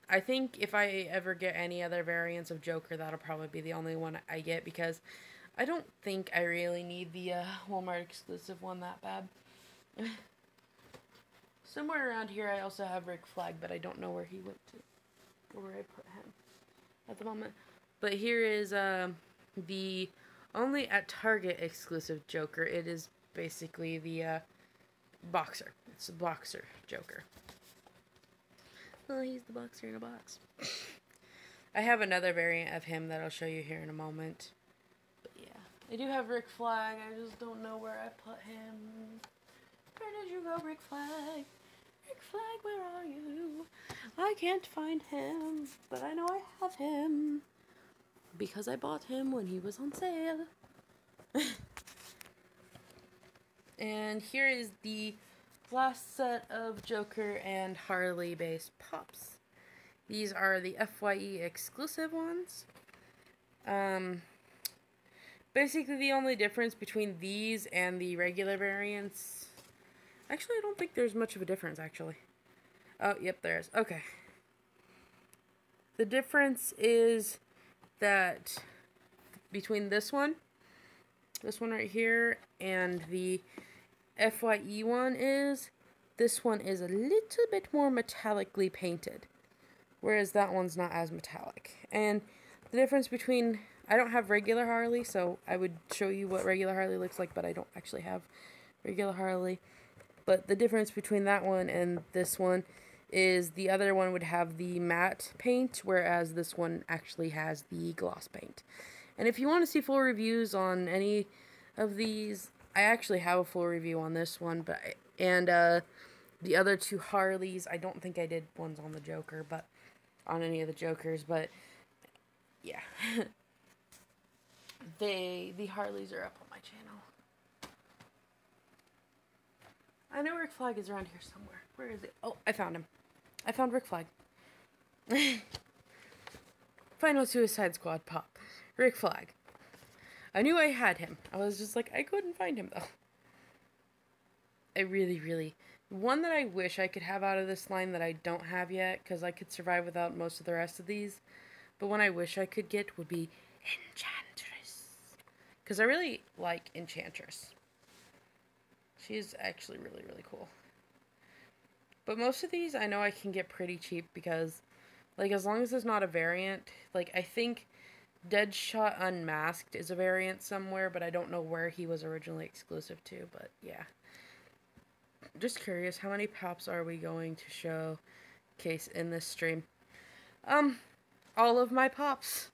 I think if I ever get any other variants of Joker, that'll probably be the only one I get, because I don't think I really need the Walmart exclusive one that bad. Somewhere around here I also have Rick Flag, but I don't know where he went to, or where I put him at the moment. But here is the only at Target exclusive Joker. It is basically the boxer. It's a boxer Joker. Well, he's the boxer in a box. I have another variant of him that I'll show you here in a moment. But yeah, I do have Rick Flag. I just don't know where I put him. Where did you go, Rick Flag? Rick Flag, where are you? I can't find him, but I know I have him. Because I bought him when he was on sale. And here is the last set of Joker and Harley based pops. These are the FYE exclusive ones. Basically the only difference between these and the regular variants, actually I don't think there's much of a difference actually. Oh, yep, there is. Okay. The difference is that between this one right here, and the FYE one is, this one is a little bit more metallically painted, whereas that one's not as metallic. And the difference between, I don't have regular Harley, so I would show you what regular Harley looks like, but I don't actually have regular Harley. But the difference between that one and this one is the other one would have the matte paint, whereas this one actually has the gloss paint. And if you want to see full reviews on any of these, I actually have a full review on this one, but the other two Harleys, I don't think I did ones on the Joker, but on any of the Jokers, but yeah. The Harleys are up on my channel. I know Rick Flag is around here somewhere. Where is it? Oh, I found him. I found Rick Flag. Final Suicide Squad pop. Rick Flag. I knew I had him. I was just like, I couldn't find him, though. I really... One that I wish I could have out of this line that I don't have yet, because I could survive without most of the rest of these, but one I wish I could get would be Enchantress. Because I really like Enchantress. She's actually really, really cool. But most of these I know I can get pretty cheap because, like, as long as there's not a variant, like, I think Deadshot Unmasked is a variant somewhere, but I don't know where he was originally exclusive to, but yeah. Just curious, how many pops are we going to showcase in this stream? All of my pops.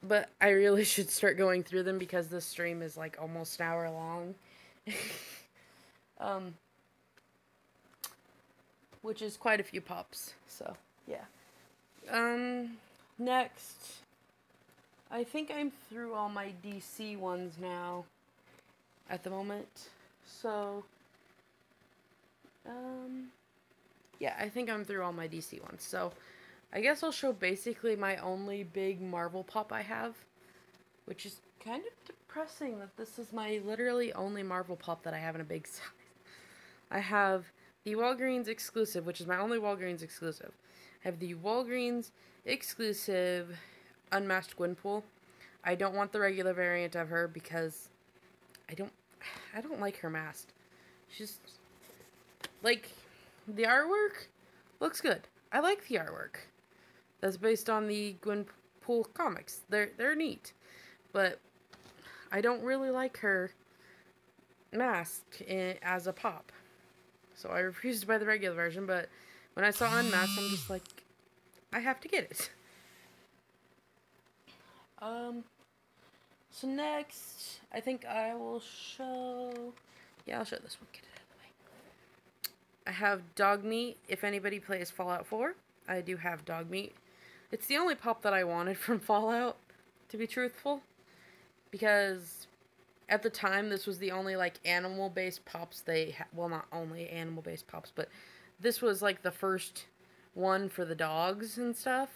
But I really should start going through them because this stream is like almost an hour long. Which is quite a few pops, so yeah. Next, I think I'm through all my DC ones now at the moment. So, yeah, I think I'm through all my DC ones. So, I guess I'll show basically my only big Marvel pop I have, which is kind of depressing that this is my literally only Marvel pop that I have in a big size. I have the Walgreens exclusive, which is my only Walgreens exclusive. I have the Walgreens exclusive Unmasked Gwenpool. I don't want the regular variant of her because I don't like her mask. She's like, the artwork looks good. I like the artwork. That's based on the Gwenpool comics. They're neat. But I don't really like her mask as a pop. So I refused to buy the regular version, but when I saw Unmasked, I'm just like, I have to get it. So next, I think I will show... Yeah, I'll show this one. Get it out of the way. I have Dog Meat. If anybody plays Fallout 4, I do have Dog Meat. It's the only pop that I wanted from Fallout, to be truthful. Because at the time, this was the only, like, animal-based pops they had. Well, not only animal-based pops, but this was, like, the first one for the dogs and stuff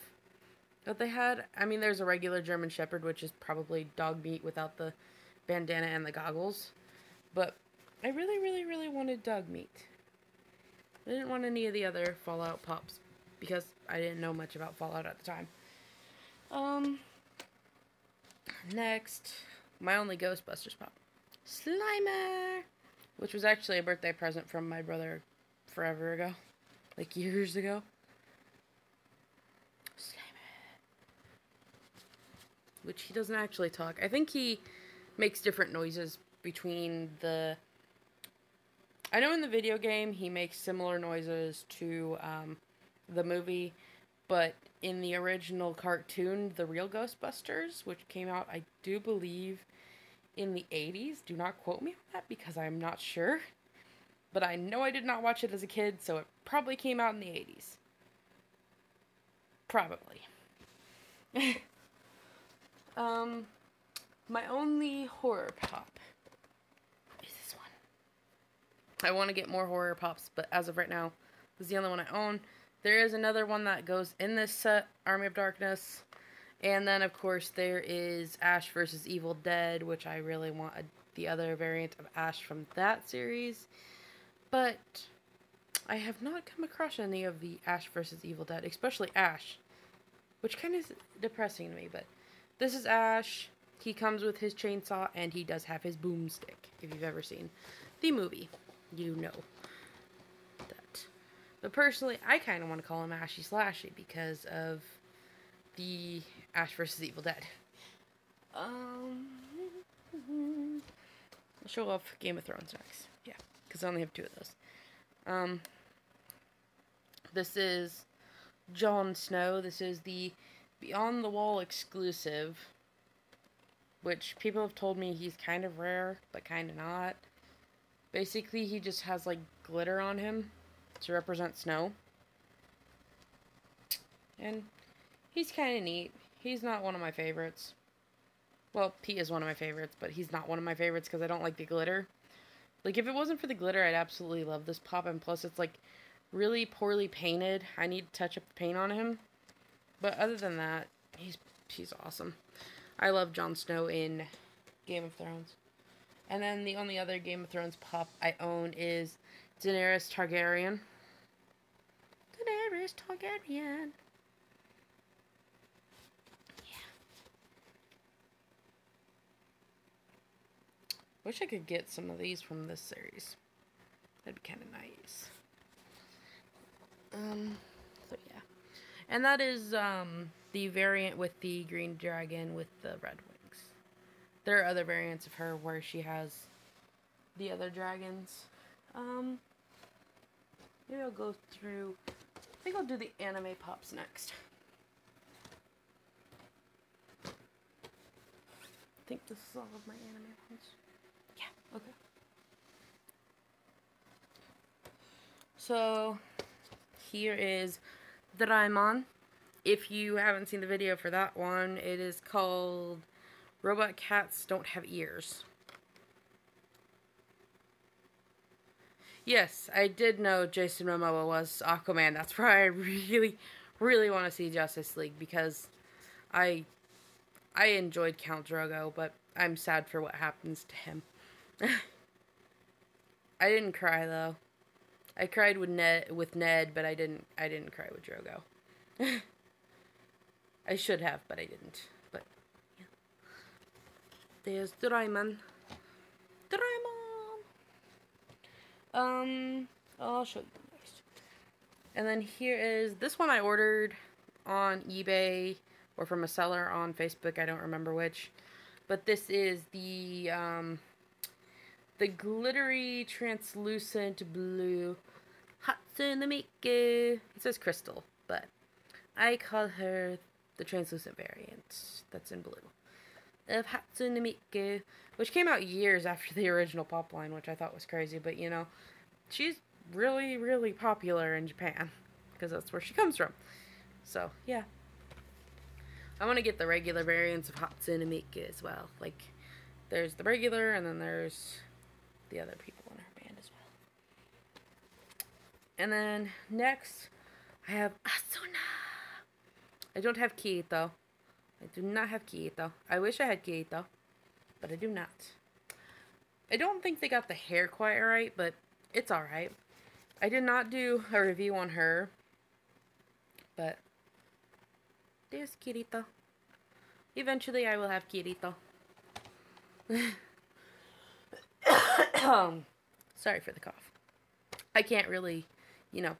that they had. I mean, there's a regular German Shepherd, which is probably dog meat without the bandana and the goggles. But I really, really, really wanted Dog Meat. I didn't want any of the other Fallout pops because I didn't know much about Fallout at the time. Next, my only Ghostbusters pop. Slimer! Which was actually a birthday present from my brother forever ago. Like years ago. Which he doesn't actually talk. I think he makes different noises between the... I know in the video game he makes similar noises to the movie, but in the original cartoon, The Real Ghostbusters, which came out, I do believe, in the 80s. Do not quote me on that because I'm not sure. But I know I did not watch it as a kid, so it probably came out in the 80s. Probably. My only horror pop is this one. I want to get more horror pops, but as of right now, this is the only one I own. There is another one that goes in this set, Army of Darkness. And then, of course, there is Ash vs. Evil Dead, which I really want the other variant of Ash from that series. But I have not come across any of the Ash vs. Evil Dead, especially Ash, which kind of is depressing to me, but this is Ash. He comes with his chainsaw, and he does have his boomstick. If you've ever seen the movie, you know that. But personally, I kind of want to call him Ashy Slashy because of the Ash vs. Evil Dead. I'll show off Game of Thrones next. Yeah, because I only have 2 of those. This is Jon Snow. This is the Beyond the Wall exclusive, which people have told me he's kind of rare, but kind of not. Basically, he just has, like, glitter on him to represent snow. And he's kind of neat. He's not one of my favorites. Well, he is one of my favorites, but he's not one of my favorites because I don't like the glitter. Like, if it wasn't for the glitter, I'd absolutely love this pop, and plus it's, like, really poorly painted. I need to touch up the paint on him. But other than that, he's awesome. I love Jon Snow in Game of Thrones. And then the only other Game of Thrones pop I own is Daenerys Targaryen. Daenerys Targaryen. Yeah. Wish I could get some of these from this series. That'd be kind of nice. So yeah. And that is, the variant with the green dragon with the red wings. There are other variants of her where she has the other dragons. Maybe I'll go through, I think I'll do the anime pops next. I think this is all of my anime ones. Yeah, okay. So, here is Doraemon. If you haven't seen the video for that one, it is called Robot Cats Don't Have Ears. Yes, I did know Jason Momoa was Aquaman. That's why I really, really want to see Justice League, because I enjoyed Count Drogo, but I'm sad for what happens to him. I didn't cry though. I cried with Ned, but I didn't cry with Drogo. I should have, but I didn't. But yeah. There's Doraemon. I'll show you next. And then here is, this one I ordered on eBay or from a seller on Facebook, I don't remember which. But this is the glittery translucent blue Hatsune Miku. It says crystal, but I call her the translucent variant that's in blue of Hatsune Miku, which came out years after the original pop line, which I thought was crazy, but you know, she's really, really popular in Japan, because that's where she comes from. So, yeah. I want to get the regular variants of Hatsune Miku as well. Like, there's the regular, and then there's the other people in her band as well. And then, next, I have Asuna. I don't have Kirito. I do not have Kirito. I wish I had Kirito, but I do not. I don't think they got the hair quite right, but it's alright. I did not do a review on her, but there's Kirito. Eventually I will have Kirito. Sorry for the cough. I can't really, you know,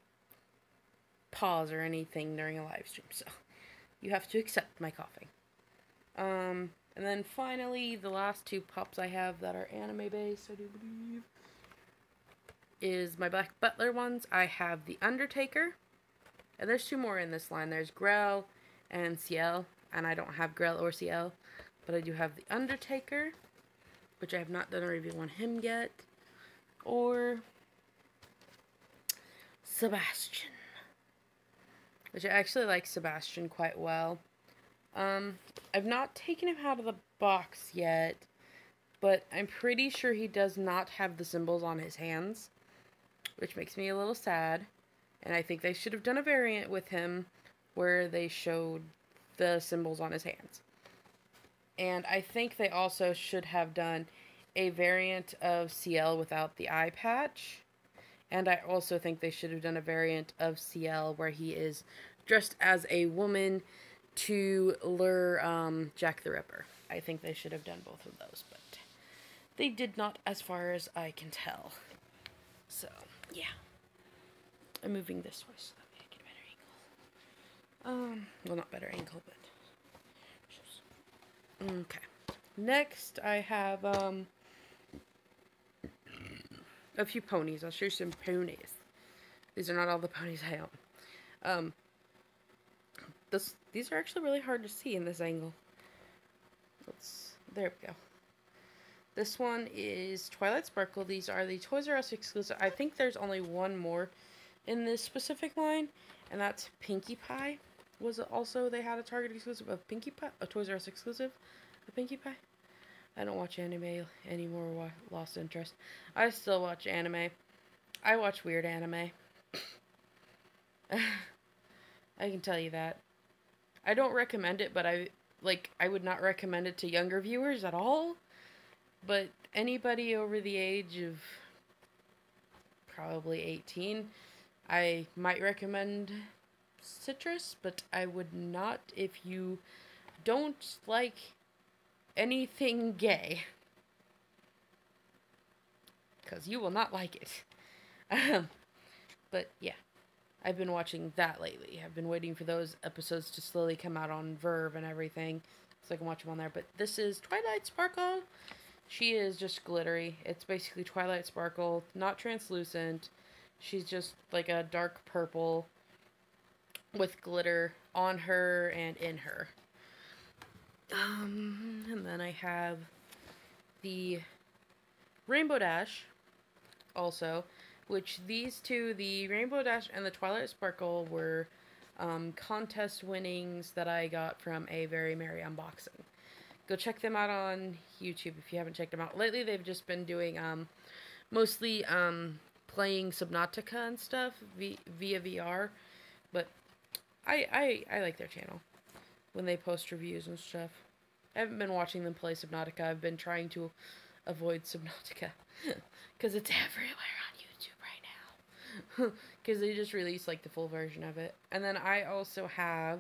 pause or anything during a live stream, so you have to accept my coughing. And then finally, the last two pops I have that are anime based, I do believe, is my Black Butler ones. I have the Undertaker, and there's two more in this line. There's Grell and Ciel, and I don't have Grell or Ciel, but I do have the Undertaker, which I have not done a review on him yet, or Sebastian, which I actually like Sebastian quite well. I've not taken him out of the box yet, but I'm pretty sure he does not have the symbols on his hands, which makes me a little sad. And I think they should have done a variant with him where they showed the symbols on his hands. And I think they also should have done a variant of Ciel without the eye patch. And I also think they should have done a variant of Ciel where he is dressed as a woman to lure Jack the Ripper. I think they should have done both of those, but they did not, as far as I can tell. So, yeah. I'm moving this way so that way I get a better angle. Well, not better angle, but... Okay. Next, I have, a few ponies. I'll show you some ponies. These are not all the ponies I own. These are actually really hard to see in this angle. There we go. This one is Twilight Sparkle. These are the Toys R Us exclusive. I think there's only one more in this specific line, and that's Pinkie Pie. Was it also, they had a Target exclusive of Pinkie Pie? A Toys R Us exclusive of Pinkie Pie? I don't watch anime anymore, lost interest. I still watch anime. I watch weird anime. I can tell you that. I don't recommend it, but I would not recommend it to younger viewers at all. But anybody over the age of probably 18, I might recommend Citrus, but I would not if you don't like anything gay. because you will not like it. But yeah, I've been watching that lately. I've been waiting for those episodes to slowly come out on Verve and everything, so I can watch them on there. But this is Twilight Sparkle. She is just glittery. It's basically Twilight Sparkle, not translucent. She's just like a dark purple with glitter on her and in her. And then I have the Rainbow Dash also, which these two, the Rainbow Dash and the Twilight Sparkle, were contest winnings that I got from a Very Merry Unboxing. Go check them out on YouTube if you haven't checked them out. Lately, they've just been doing mostly playing Subnautica and stuff via VR, but I like their channel when they post reviews and stuff. I haven't been watching them play Subnautica. I've been trying to avoid Subnautica because it's everywhere on YouTube right now. Because they just released like the full version of it. And then I also have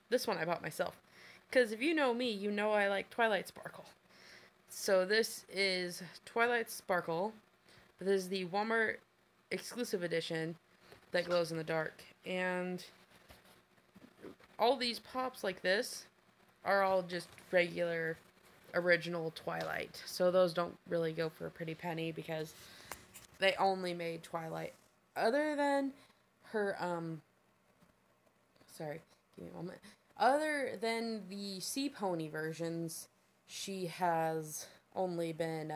this one I bought myself. Because if you know me, you know I like Twilight Sparkle. So this is Twilight Sparkle. This is the Walmart exclusive edition that glows in the dark. And all these pops like this are all just regular original Twilight. So those don't really go for a pretty penny because they only made Twilight. Other than her, sorry, give me a moment. Other than the Sea Pony versions, she has only been,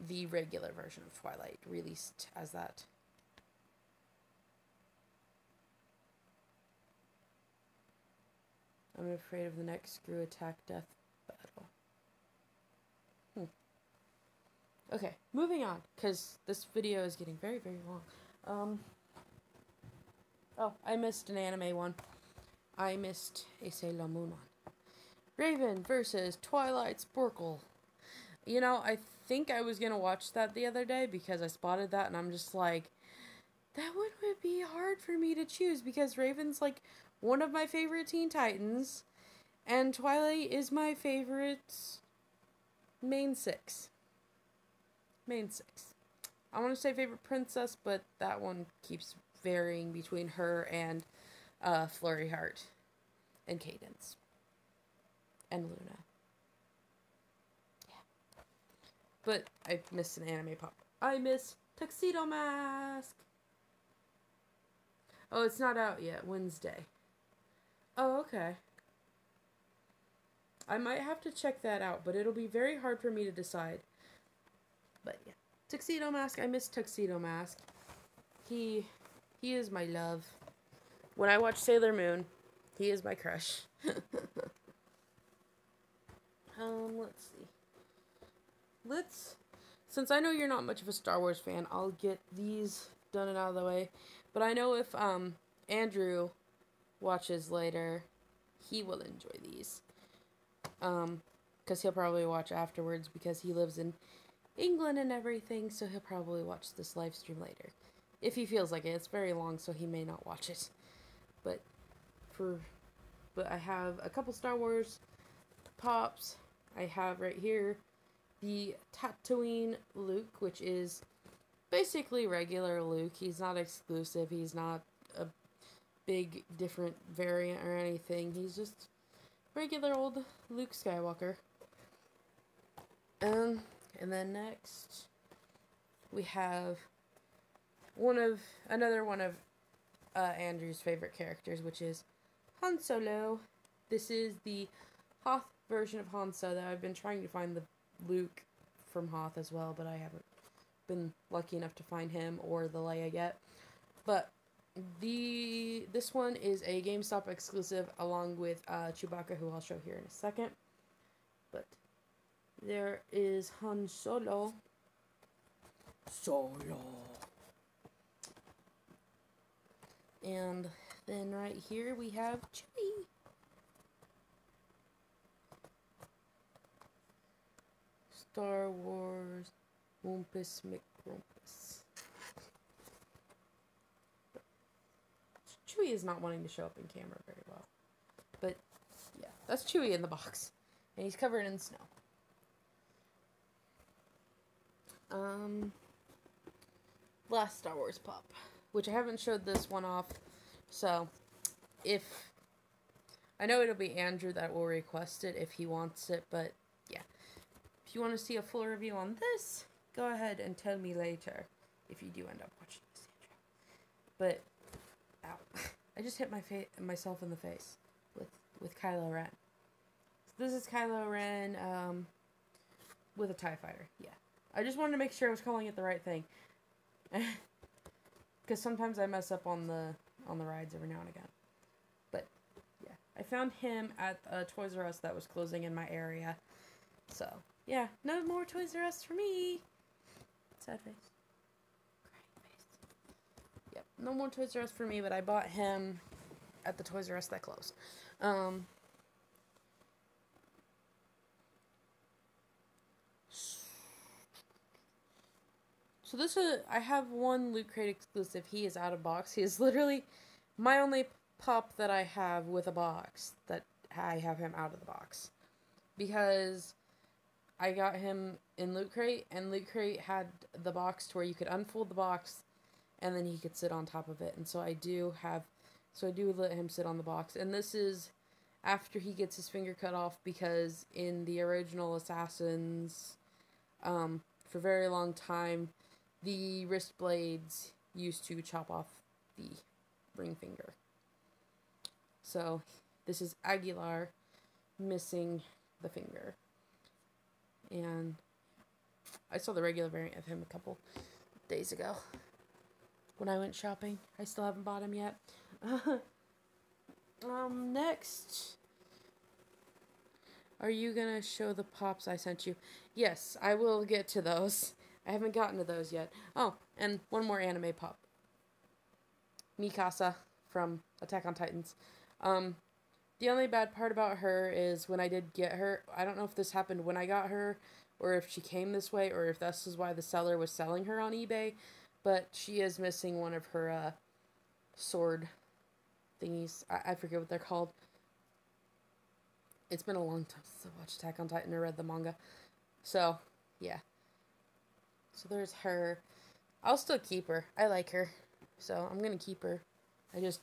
the regular version of Twilight released as that. I'm afraid of the next screw attack death battle. Okay, moving on, because this video is getting very, very long. Oh, I missed an anime one. I missed a Sailor Moon one. Raven versus Twilight Sparkle. You know, I think I was going to watch that the other day because I spotted that and I'm just like, that one would be hard for me to choose because Raven's like one of my favorite Teen Titans and Twilight is my favorite main six. I want to say favorite princess, but that one keeps varying between her and Flurry Heart and Cadence and Luna. Yeah. But I missed an anime pop. I missed Tuxedo Mask. Oh, it's not out yet. Wednesday. Oh, okay. I might have to check that out, but it'll be very hard for me to decide. But yeah. Tuxedo Mask. I miss Tuxedo Mask. He is my love. When I watch Sailor Moon, he is my crush. Let's see. Since I know you're not much of a Star Wars fan, I'll get these done and out of the way. But I know if Andrew watches later, he will enjoy these. Because he'll probably watch afterwards because he lives in England and everything, so he'll probably watch this live stream later. If he feels like it. It's very long, so he may not watch it. But I have a couple Star Wars pops. I have right here the Tatooine Luke, which is basically regular Luke. He's not exclusive. He's not a big different variant or anything. He's just regular old Luke Skywalker. And then next we have another one of Andrew's favorite characters, which is Han Solo. This is the Hoth version of Han Solo. I've been trying to find the Luke from Hoth as well, but I haven't been lucky enough to find him or the Leia yet. But this one is a GameStop exclusive along with Chewbacca, who I'll show here in a second. But there is Han Solo. And then right here we have Chewie. Star Wars Wumpus McRumpus. Chewie is not wanting to show up in camera very well. But yeah, that's Chewie in the box. And he's covered in snow. Um, last Star Wars pup, which I haven't showed this one off, so if I know it'll be Andrew that will request it if he wants it, but yeah, if you want to see a full review on this, go ahead and tell me later if you do end up watching this, Andrew. But ow, I just hit myself in the face with Kylo Ren. So this is Kylo Ren with a TIE fighter. Yeah, I just wanted to make sure I was calling it the right thing. Because sometimes I mess up on the rides every now and again. But, yeah. I found him at a Toys R Us that was closing in my area. So, yeah. No more Toys R Us for me. Sad face. Crying face. Yep. No more Toys R Us for me, but I bought him at the Toys R Us that closed. So this is, I have one Loot Crate exclusive. He is out of box. He is literally my only pup that I have with a box, that I have him out of the box. Because I got him in Loot Crate, and Loot Crate had the box to where you could unfold the box, and then he could sit on top of it. And so I do let him sit on the box. And this is after he gets his finger cut off, because in the original Assassins, for a very long time, the wrist blades used to chop off the ring finger. So, this is Aguilar missing the finger. And I saw the regular variant of him a couple days ago when I went shopping. I still haven't bought him yet. Next, are you gonna show the pops I sent you? Yes, I will get to those. I haven't gotten to those yet. Oh, and one more anime pop. Mikasa from Attack on Titans. The only bad part about her is when I did get her, I don't know if this happened when I got her, or if she came this way, or if this is why the seller was selling her on eBay, but she is missing one of her, sword thingies. I forget what they're called. It's been a long time since I watched Attack on Titan or read the manga. So, yeah. So there's her. I'll still keep her. I like her. So I'm going to keep her. I just,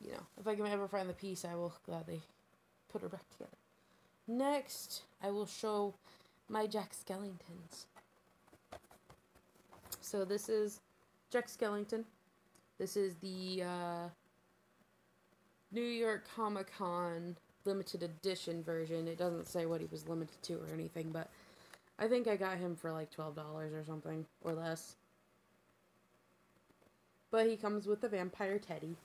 if I can ever find the piece, I will gladly put her back together. Next, I will show my Jack Skellingtons. So this is Jack Skellington. This is the New York Comic Con limited edition version. It doesn't say what he was limited to or anything, but I think I got him for like $12 or something, or less. But he comes with a vampire teddy.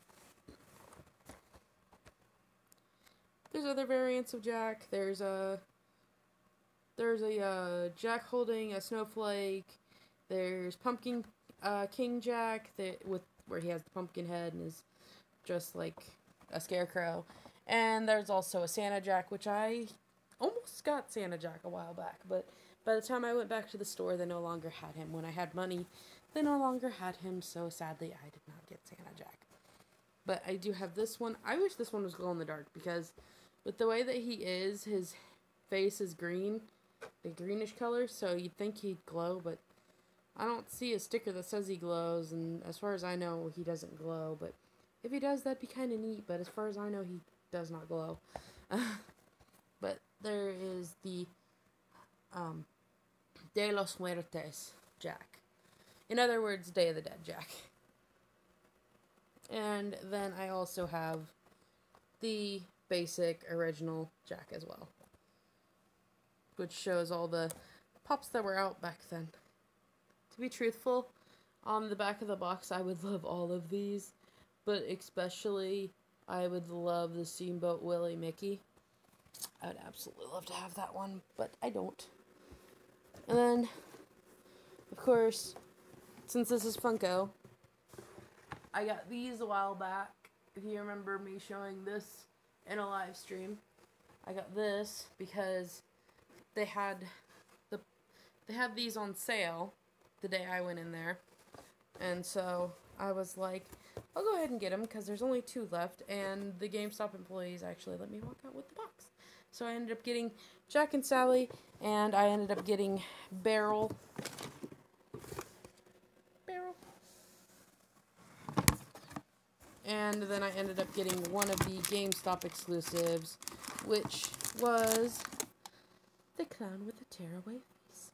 There's other variants of Jack. There's a Jack holding a snowflake. There's Pumpkin King Jack where he has the pumpkin head and is just like a scarecrow. And there's also a Santa Jack, which I almost got Santa Jack a while back, but by the time I went back to the store, they no longer had him. When I had money, they no longer had him, so sadly, I did not get Santa Jack. But I do have this one. I wish this one was glow-in-the-dark, because with the way that he is, his face is green, a greenish color, so you'd think he'd glow, but I don't see a sticker that says he glows, and as far as I know, he doesn't glow, but if he does, that'd be kind of neat, but as far as I know, he does not glow. But there is the De los Muertes Jack. In other words, Day of the Dead Jack. And then I also have the basic original Jack as well, which shows all the pops that were out back then. To be truthful, on the back of the box, I would love all of these, but especially I would love the Steamboat Willie Mickey. I would absolutely love to have that one, but I don't. And then, of course, since this is Funko, I got these a while back. If you remember me showing this in a live stream, I got this because they had these on sale the day I went in there, and so I was like, I'll go ahead and get them because there's only 2 left, and the GameStop employees actually let me walk out with the box. So I ended up getting Jack and Sally, and I ended up getting Beryl And then I ended up getting one of the GameStop exclusives, which was the clown with the tearaway face.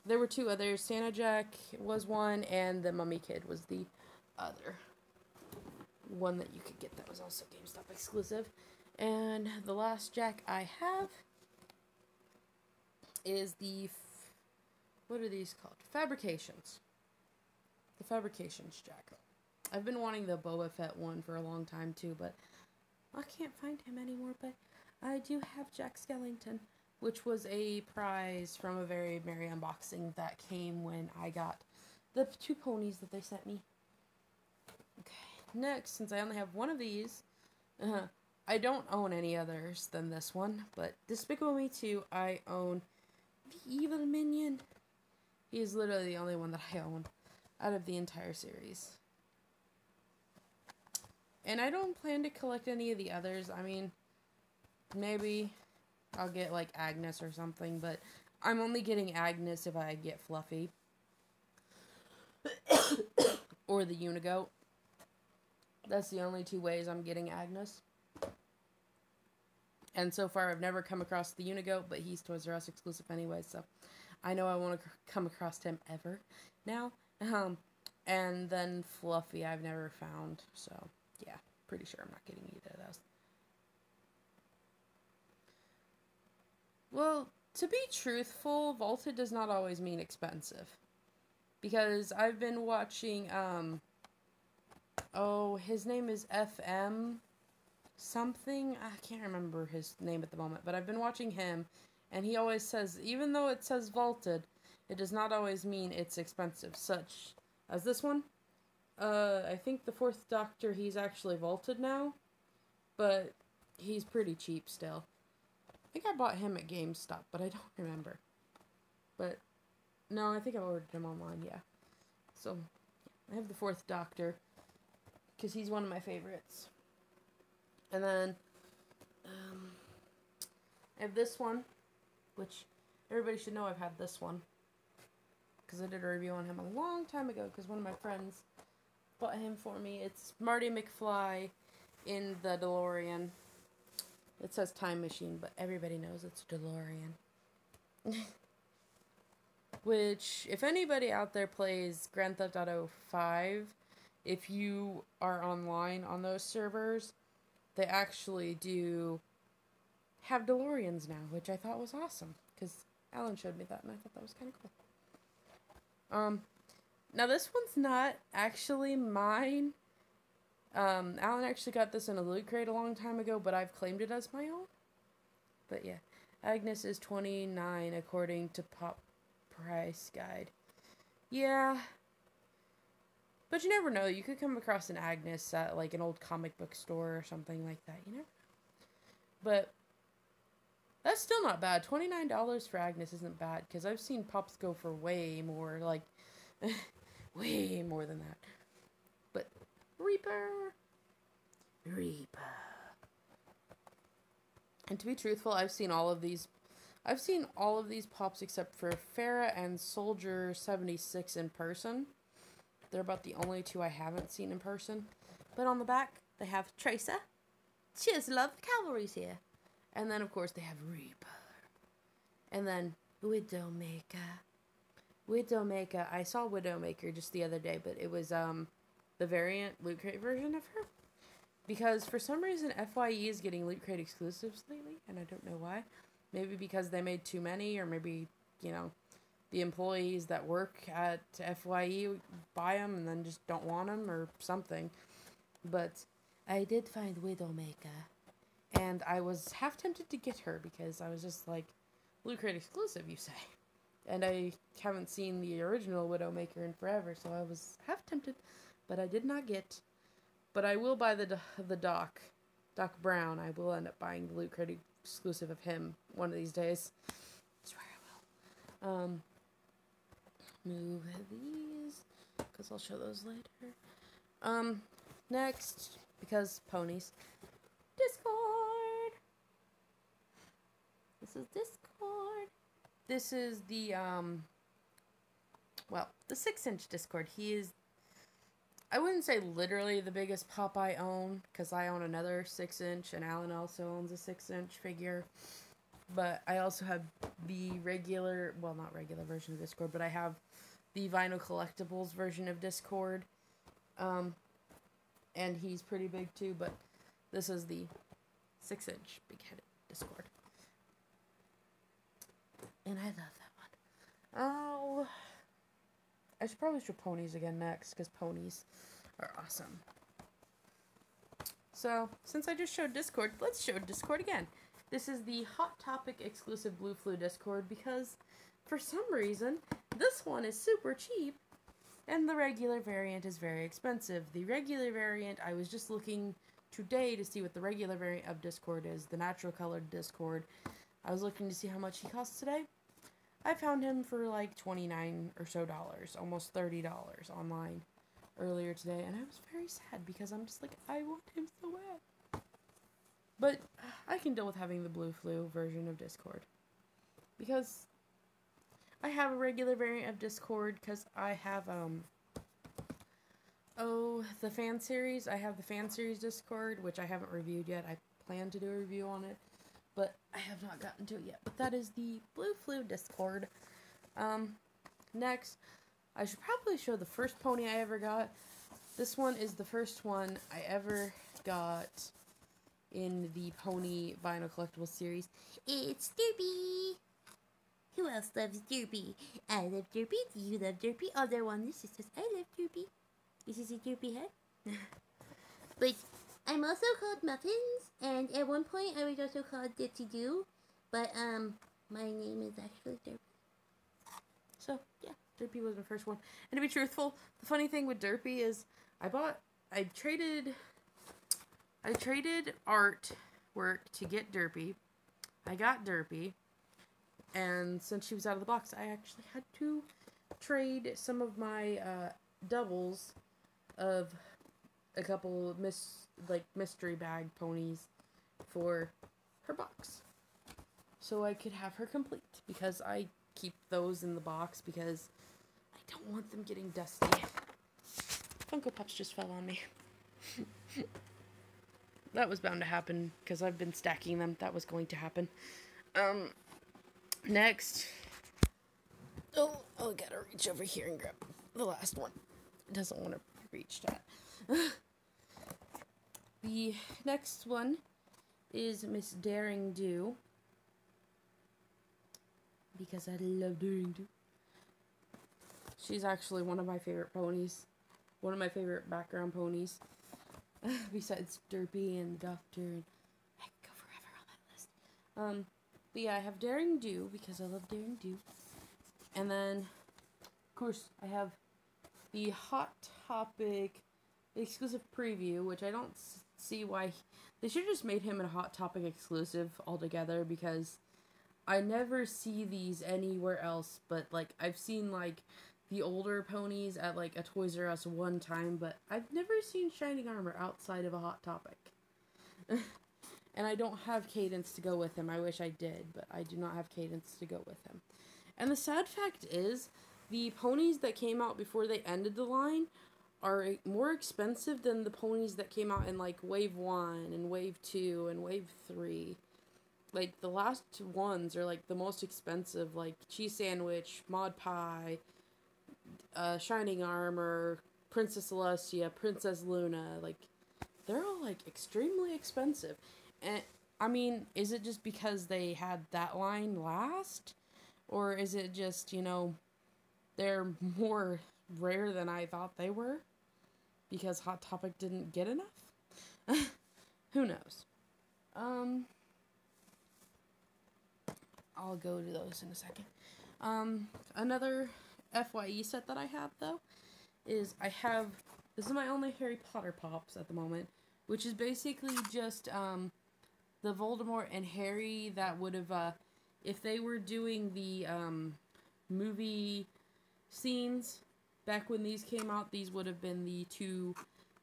There were two others. Santa Jack was one, and the Mummy Kid was the other one that you could get that was also GameStop exclusive. And the last Jack I have is the, what are these called? Fabrications. The Fabrications Jack. I've been wanting the Boba Fett one for a long time too, but I can't find him anymore. But I do have Jack Skellington, which was a prize from a very merry unboxing that came when I got the two ponies that they sent me. Okay, next, since I only have one of these, I don't own any others than this one, but Despicable Me 2, I own the Evil Minion. He is literally the only one that I own out of the entire series. And I don't plan to collect any of the others. I mean, maybe I'll get like Agnes or something, but I'm only getting Agnes if I get Fluffy. Or the Unigoat. That's the only two ways I'm getting Agnes. And so far I've never come across the Unigoat, but he's Toys R Us exclusive anyway, so I know I want to come across him ever now. And then Fluffy I've never found, so yeah, pretty sure I'm not getting either of those. Well, to be truthful, vaulted does not always mean expensive. Because I've been watching, oh, his name is FM something. I can't remember his name at the moment, but I've been watching him, and he always says, even though it says vaulted, it does not always mean it's expensive, such as this one. I think the 4th Doctor, he's actually vaulted now, but he's pretty cheap still. I think I bought him at GameStop, but I don't remember. But, no, I think I ordered him online, yeah. So, I have the 4th Doctor, because he's one of my favorites. And then, I have this one, which everybody should know I've had this one. Because I did a review on him a long time ago, because one of my friends bought him for me. It's Marty McFly in the DeLorean. It says Time Machine, but everybody knows it's DeLorean. Which, if anybody out there plays Grand Theft Auto 5, if you are online on those servers, they actually do have DeLoreans now, which I thought was awesome, because Alan showed me that, and I thought that was kind of cool. Now this one's not actually mine. Alan actually got this in a loot crate a long time ago, but I've claimed it as my own. But yeah, Agnes is $29 according to Pop Price Guide. Yeah. But you never know. You could come across an Agnes at like an old comic book store or something like that, you know? But that's still not bad. $29 for Agnes isn't bad, because I've seen Pops go for way more, like, way more than that. But Reaper. And to be truthful, I've seen all of these Pops except for Farrah and Soldier 76 in person. They're about the only two I haven't seen in person. But on the back, they have Tracer. Cheers, love, the cavalry's here. And then, of course, they have Reaper. And then Widowmaker. I saw Widowmaker just the other day, but it was the variant Loot Crate version of her. Because for some reason, FYE is getting Loot Crate exclusives lately, and I don't know why. Maybe because they made too many, or maybe, you know, the employees that work at FYE buy them and then just don't want them, or something. But I did find Widowmaker, and I was half tempted to get her, because I was just like, Loot Crate exclusive, you say? And I haven't seen the original Widowmaker in forever, so I was half tempted, but I did not get. But I will buy the Doc Brown. I will end up buying the Loot Crate exclusive of him one of these days. I swear I will. Move these, because I'll show those later. Next, because ponies. Discord! This is Discord. This is the, well, the 6-inch Discord. He is I wouldn't say literally the biggest pop I own, because I own another 6-inch, and Alan also owns a 6-inch figure. But I also have the regular, well, not regular version of Discord, but I have the vinyl collectibles version of Discord. And he's pretty big too, but this is the 6-inch big-headed Discord. And I love that one. Oh, I should probably show ponies again next, because ponies are awesome. So, since I just showed Discord, let's show Discord again. This is the Hot Topic exclusive Blue Flu Discord, because for some reason, this one is super cheap, and the regular variant is very expensive. The regular variant, I was just looking today to see what the regular variant of Discord is, the natural colored Discord. I was looking to see how much he costs today. I found him for like $29 or so, almost $30 online earlier today, and I was very sad because I'm just like, I want him so bad. But I can deal with having the Blue Flu version of Discord, because I have a regular variant of Discord, because I have, the fan series. I have the fan series Discord, which I haven't reviewed yet. I plan to do a review on it, but I have not gotten to it yet. But that is the Blue Flu Discord. Next, I should probably show the first pony I ever got. This one is the first one I ever got in the Pony Vinyl Collectibles series. It's Derpy! Who else loves Derpy? I love Derpy. Do you love Derpy? Oh, there one. This says, I love Derpy. This is a Derpy head. But I'm also called Muffins, and at one point I was also called Dipsy Doo, but my name is actually Derpy. So yeah, Derpy was my first one. And to be truthful, the funny thing with Derpy is I traded artwork to get Derpy. I got Derpy, and since she was out of the box, I actually had to trade some of my doubles of a couple mystery bag ponies for her box, so I could have her complete, because I keep those in the box because I don't want them getting dusty. Funko Pops just fell on me. That was bound to happen, because I've been stacking them. That was going to happen. Next. Oh, I gotta reach over here and grab the last one. It doesn't want to reach that. The next one is Miss Daring Do, because I love Daring Do. She's actually one of my favorite ponies. One of my favorite background ponies. Besides Derpy and the Doctor, and I could go forever on that list. But yeah, I have Daring Do, because I love Daring Do. And then, of course, I have the Hot Topic exclusive preview, which I don't see why they should have just made him a Hot Topic exclusive altogether, because I never see these anywhere else. But like, I've seen like the older ponies at like a Toys R Us one time, but I've never seen Shining Armor outside of a Hot Topic. And I don't have Cadence to go with him. I wish I did, but I do not have Cadence to go with him. And the sad fact is, the ponies that came out before they ended the line are more expensive than the ponies that came out in like Wave 1 and Wave 2 and Wave 3. Like, the last ones are like the most expensive, like Cheese Sandwich, Mod Pie, Shining Armor, Princess Celestia, Princess Luna. Like, they're all like extremely expensive. And I mean, is it just because they had that line last? Or is it just, you know, they're more rare than I thought they were? Because Hot Topic didn't get enough? Who knows? I'll go to those in a second. Another FYE set that I have, though, is this is my only Harry Potter Pops at the moment, which is basically just, the Voldemort and Harry that would have, if they were doing the, movie scenes back when these came out, these would have been the two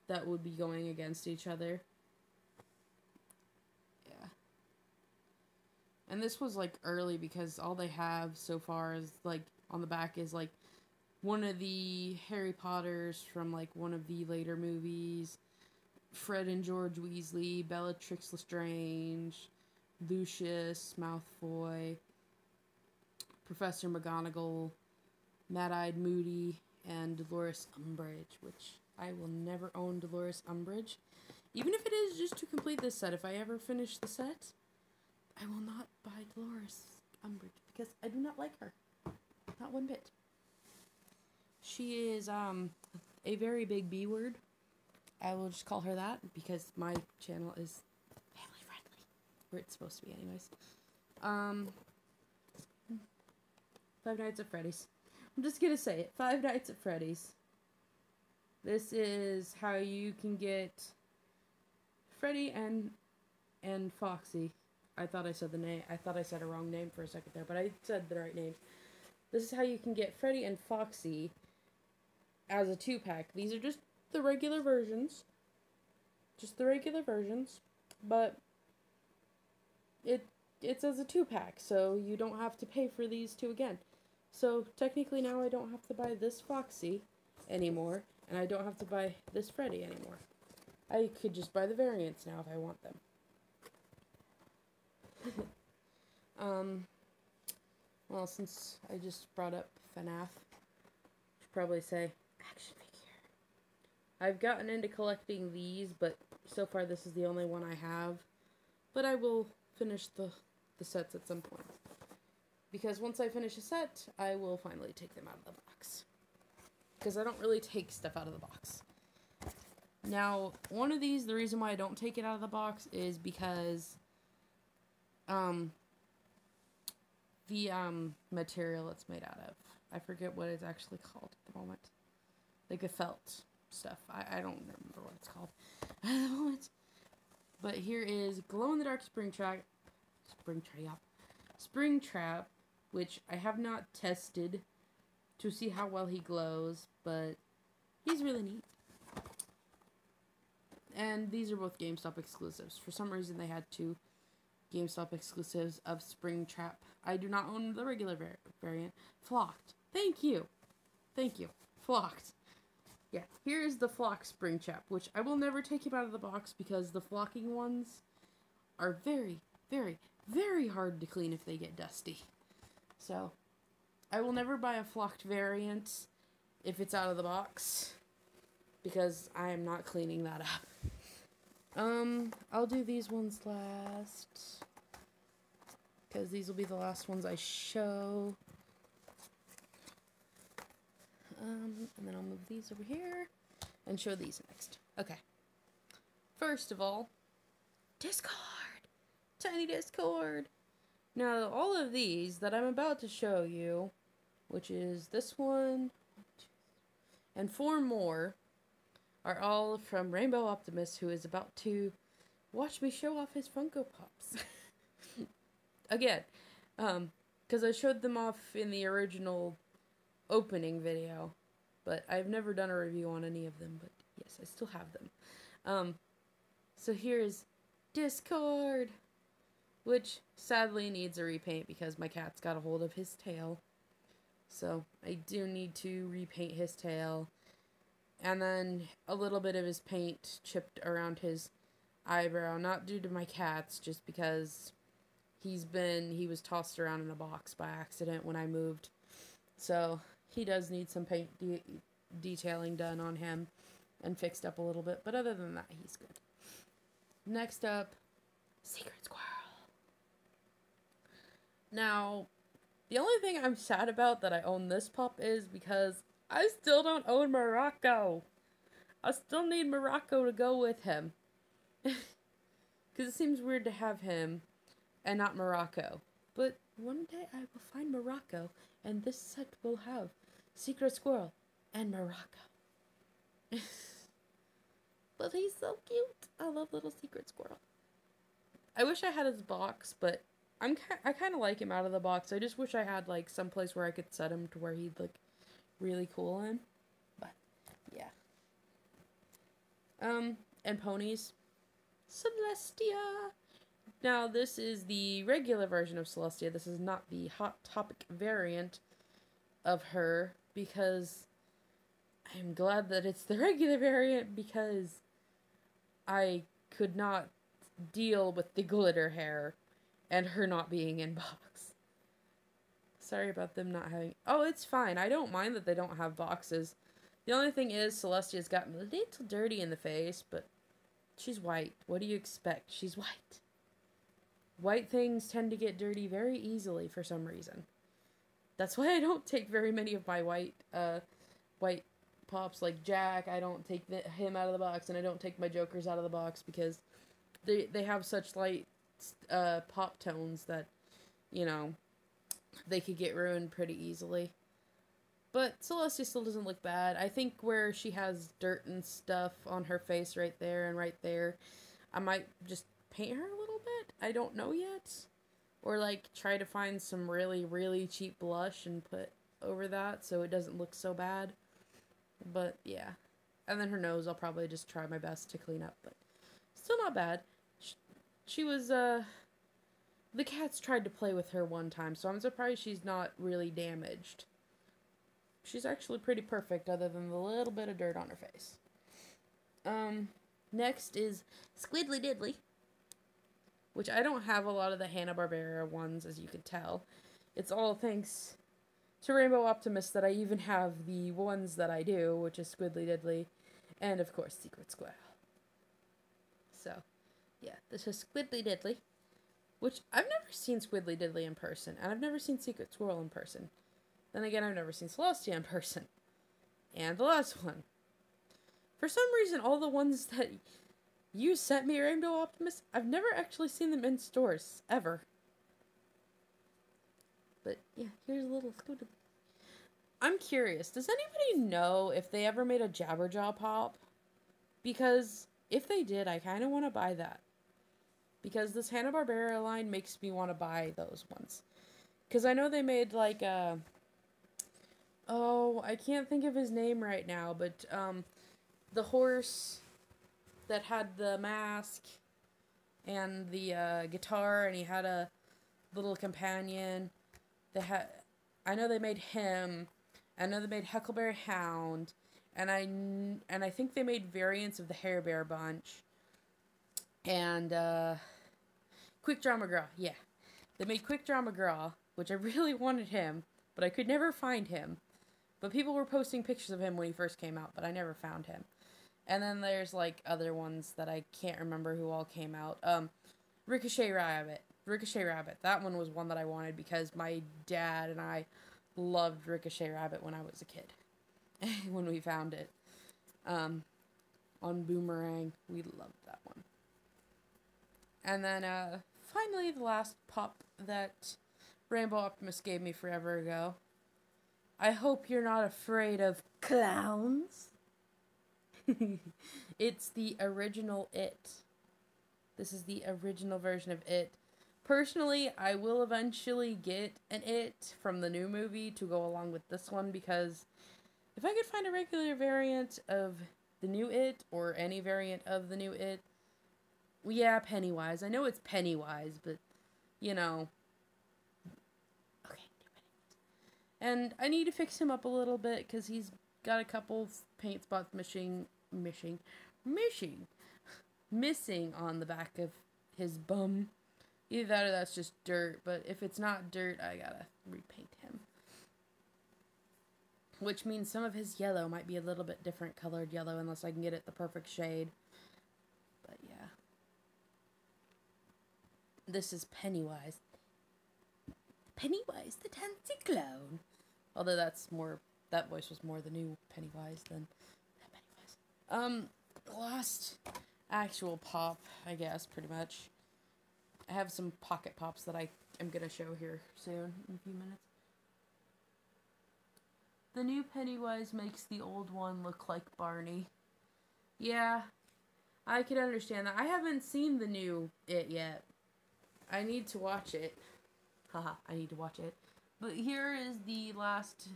that would be going against each other. Yeah. And this was, like, early, because all they have so far is, like, on the back is, like, one of the Harry Potters from like one of the later movies, Fred and George Weasley, Bellatrix Lestrange, Lucius Malfoy, Professor McGonagall, Mad-Eyed Moody, and Dolores Umbridge, which I will never own Dolores Umbridge. Even if it is just to complete this set, if I ever finish the set, I will not buy Dolores Umbridge because I do not like her. Not one bit. She is a very big B word. I will just call her that because my channel is family friendly. Or it's supposed to be anyways. Five Nights at Freddy's. I'm just gonna say it. Five Nights at Freddy's. This is how you can get Freddy and Foxy. I thought I said the name. I thought I said a wrong name for a second there, but I said the right name. This is how you can get Freddy and Foxy as a 2-pack. These are just the regular versions. Just the regular versions. But it's as a 2-pack, so you don't have to pay for these two again. So technically now I don't have to buy this Foxy anymore, and I don't have to buy this Freddy anymore. I could just buy the variants now if I want them. Well, since I just brought up FNAF, I should probably say action figure. I've gotten into collecting these, but so far this is the only one I have. But I will finish the sets at some point. Because once I finish a set, I will finally take them out of the box. Because I don't really take stuff out of the box. Now, one of these, the reason why I don't take it out of the box is because the material it's made out of. I forget what it's actually called at the moment. Like the felt stuff. I don't remember what it's called at the moment. But here is glow-in-the-dark Springtrap, which I have not tested to see how well he glows, but he's really neat. And these are both GameStop exclusives. For some reason, they had two GameStop exclusives of Springtrap. I do not own the regular variant. Flocked. Thank you. Thank you. Flocked. Yeah, here's the Flock Springtrap, which I will never take him out of the box because the flocking ones are very, very, very hard to clean if they get dusty. So, I will never buy a flocked variant if it's out of the box because I am not cleaning that up. I'll do these ones last because these will be the last ones I show. And then I'll move these over here and show these next. Okay. First of all, Discord. Tiny Discord. Now, all of these that I'm about to show you, which is this one, and 4 more, are all from Rainbow Optimus, who is about to watch me show off his Funko Pops. Again, because I showed them off in the original opening video, but I've never done a review on any of them, but yes, I still have them. So here's Discord, which sadly needs a repaint because my cat's got a hold of his tail. So I do need to repaint his tail. And then a little bit of his paint chipped around his eyebrow, not due to my cats, just because he was tossed around in a box by accident when I moved. So he does need some paint detailing done on him and fixed up a little bit, but other than that, he's good. Next up, Secret Squirrel. Now, the only thing I'm sad about that I own this pup is because I still don't own Morocco. I still need Morocco to go with him. Because it seems weird to have him and not Morocco. But one day I will find Morocco, and this set will have Secret Squirrel and Morocco. But he's so cute. I love little Secret Squirrel. I wish I had his box, but I kind of like him out of the box. I just wish I had, like, some place where I could set him to where he'd look really cool in. But, yeah. And ponies. Celestia. Now, this is the regular version of Celestia. This is not the Hot Topic variant of her, because I'm glad that it's the regular variant, because I could not deal with the glitter hair and her not being in box. Sorry about them not having... Oh, it's fine. I don't mind that they don't have boxes. The only thing is, Celestia's gotten a little dirty in the face, but she's white. What do you expect? She's white. White things tend to get dirty very easily for some reason. That's why I don't take very many of my white pops, like Jack. I don't take him out of the box, and I don't take my Jokers out of the box, because they have such light pop tones that, you know, they could get ruined pretty easily. But Celestia still doesn't look bad. I think where she has dirt and stuff on her face right there and right there, I might just paint her a little bit. I don't know yet. Or, like, try to find some really, really cheap blush and put over that so it doesn't look so bad. But, yeah. And then her nose, I'll probably just try my best to clean up. But still not bad. She was, the cats tried to play with her one time, so I'm surprised she's not really damaged. She's actually pretty perfect, other than the little bit of dirt on her face. Next is Squiddly Diddly, which I don't have a lot of the Hanna-Barbera ones, as you can tell. It's all thanks to Rainbow Optimist that I even have the ones that I do, which is Squiddly Diddly, and of course Secret Squirrel. So, yeah, this is Squiddly Diddly, which I've never seen Squiddly Diddly in person, and I've never seen Secret Squirrel in person. Then again, I've never seen Celestia in person. And the last one. For some reason, all the ones that you sent me, Rainbow Optimist, I've never actually seen them in stores, ever. But, yeah, here's a little Squiddly. I'm curious, does anybody know if they ever made a Jabberjaw pop? Because if they did, I kind of want to buy that. Because this Hanna-Barbera line makes me want to buy those ones. Because I know they made, like, oh, I can't think of his name right now, but, the horse that had the mask and the, guitar, and he had a little companion. I know they made him. I know they made Huckleberry Hound, and I think they made variants of the Hair Bear bunch. And, Quick Draw McGraw, yeah. They made Quick Draw McGraw, which I really wanted him, but I could never find him. But people were posting pictures of him when he first came out, but I never found him. And then there's, like, other ones that I can't remember who all came out. Ricochet Rabbit. Ricochet Rabbit. That one was one that I wanted because my dad and I loved Ricochet Rabbit when I was a kid. When we found it. On Boomerang. We loved that one. And then, finally, the last pop that Rainbow Optimist gave me forever ago. I hope you're not afraid of clowns. It's the original It. This is the original version of It. Personally, I will eventually get an It from the new movie to go along with this one, because if I could find a regular variant of the new It, or any variant of the new It, well, yeah, Pennywise. I know it's Pennywise, but, you know. Okay. And I need to fix him up a little bit, because he's got a couple paint spots missing on the back of his bum. Either that or that's just dirt, but if it's not dirt, I gotta repaint him. Which means some of his yellow might be a little bit different colored yellow, unless I can get it the perfect shade. But yeah. This is Pennywise. Pennywise the Tansy Clown. Although that voice was more the new Pennywise than that Pennywise. Last actual pop, I guess, pretty much. I have some pocket pops that I am going to show here soon, in a few minutes. The new Pennywise makes the old one look like Barney. Yeah, I can understand that. I haven't seen the new It yet. I need to watch it. Haha, I need to watch it. But here is the last,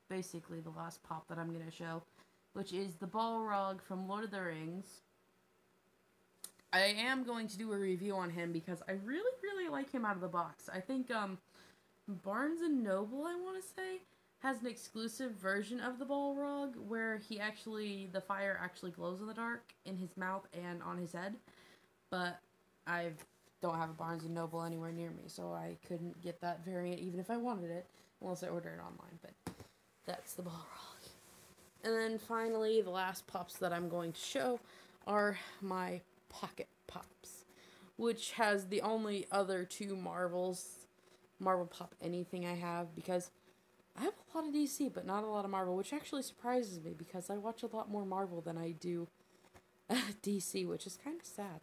basically the last pop that I'm going to show, which is the Balrog from Lord of the Rings. I am going to do a review on him because I really, really like him out of the box. I think, Barnes & Noble, I want to say, has an exclusive version of the Balrog where the fire actually glows in the dark in his mouth and on his head. But I don't have a Barnes & Noble anywhere near me, so I couldn't get that variant even if I wanted it, unless I ordered it online. But that's the Balrog. And then finally, the last pops that I'm going to show are my Pocket Pops, which has the only other two Marvel Pop anything I have, because I have a lot of DC, but not a lot of Marvel, which actually surprises me, because I watch a lot more Marvel than I do DC, which is kind of sad.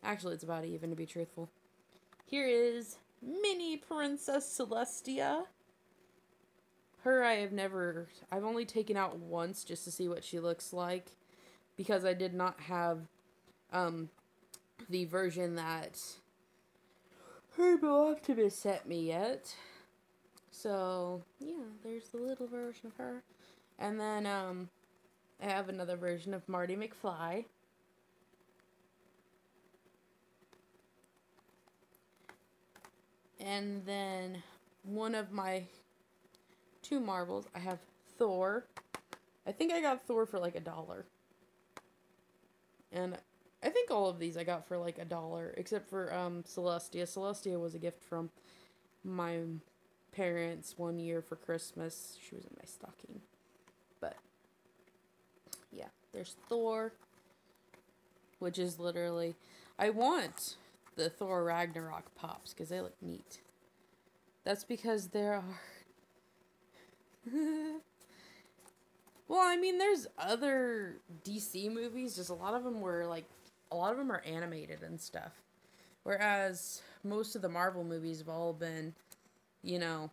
Actually, it's about even, to be truthful. Here is Mini Princess Celestia. Her I've only taken out once just to see what she looks like, because I did not have the version that Herbo Optimus sent me yet. So, yeah, there's the little version of her. And then, I have another version of Marty McFly. And then, one of my two Marvels, I have Thor. I think I got Thor for like $1. And I think all of these I got for like $1, except for Celestia. Celestia was a gift from my parents one year for Christmas. She was in my stocking. But yeah, there's Thor, which is literally, I want the Thor Ragnarok pops because they look neat. That's because there are well, I mean, there's other DC movies, just a lot of them are animated and stuff. Whereas most of the Marvel movies have all been, yeah,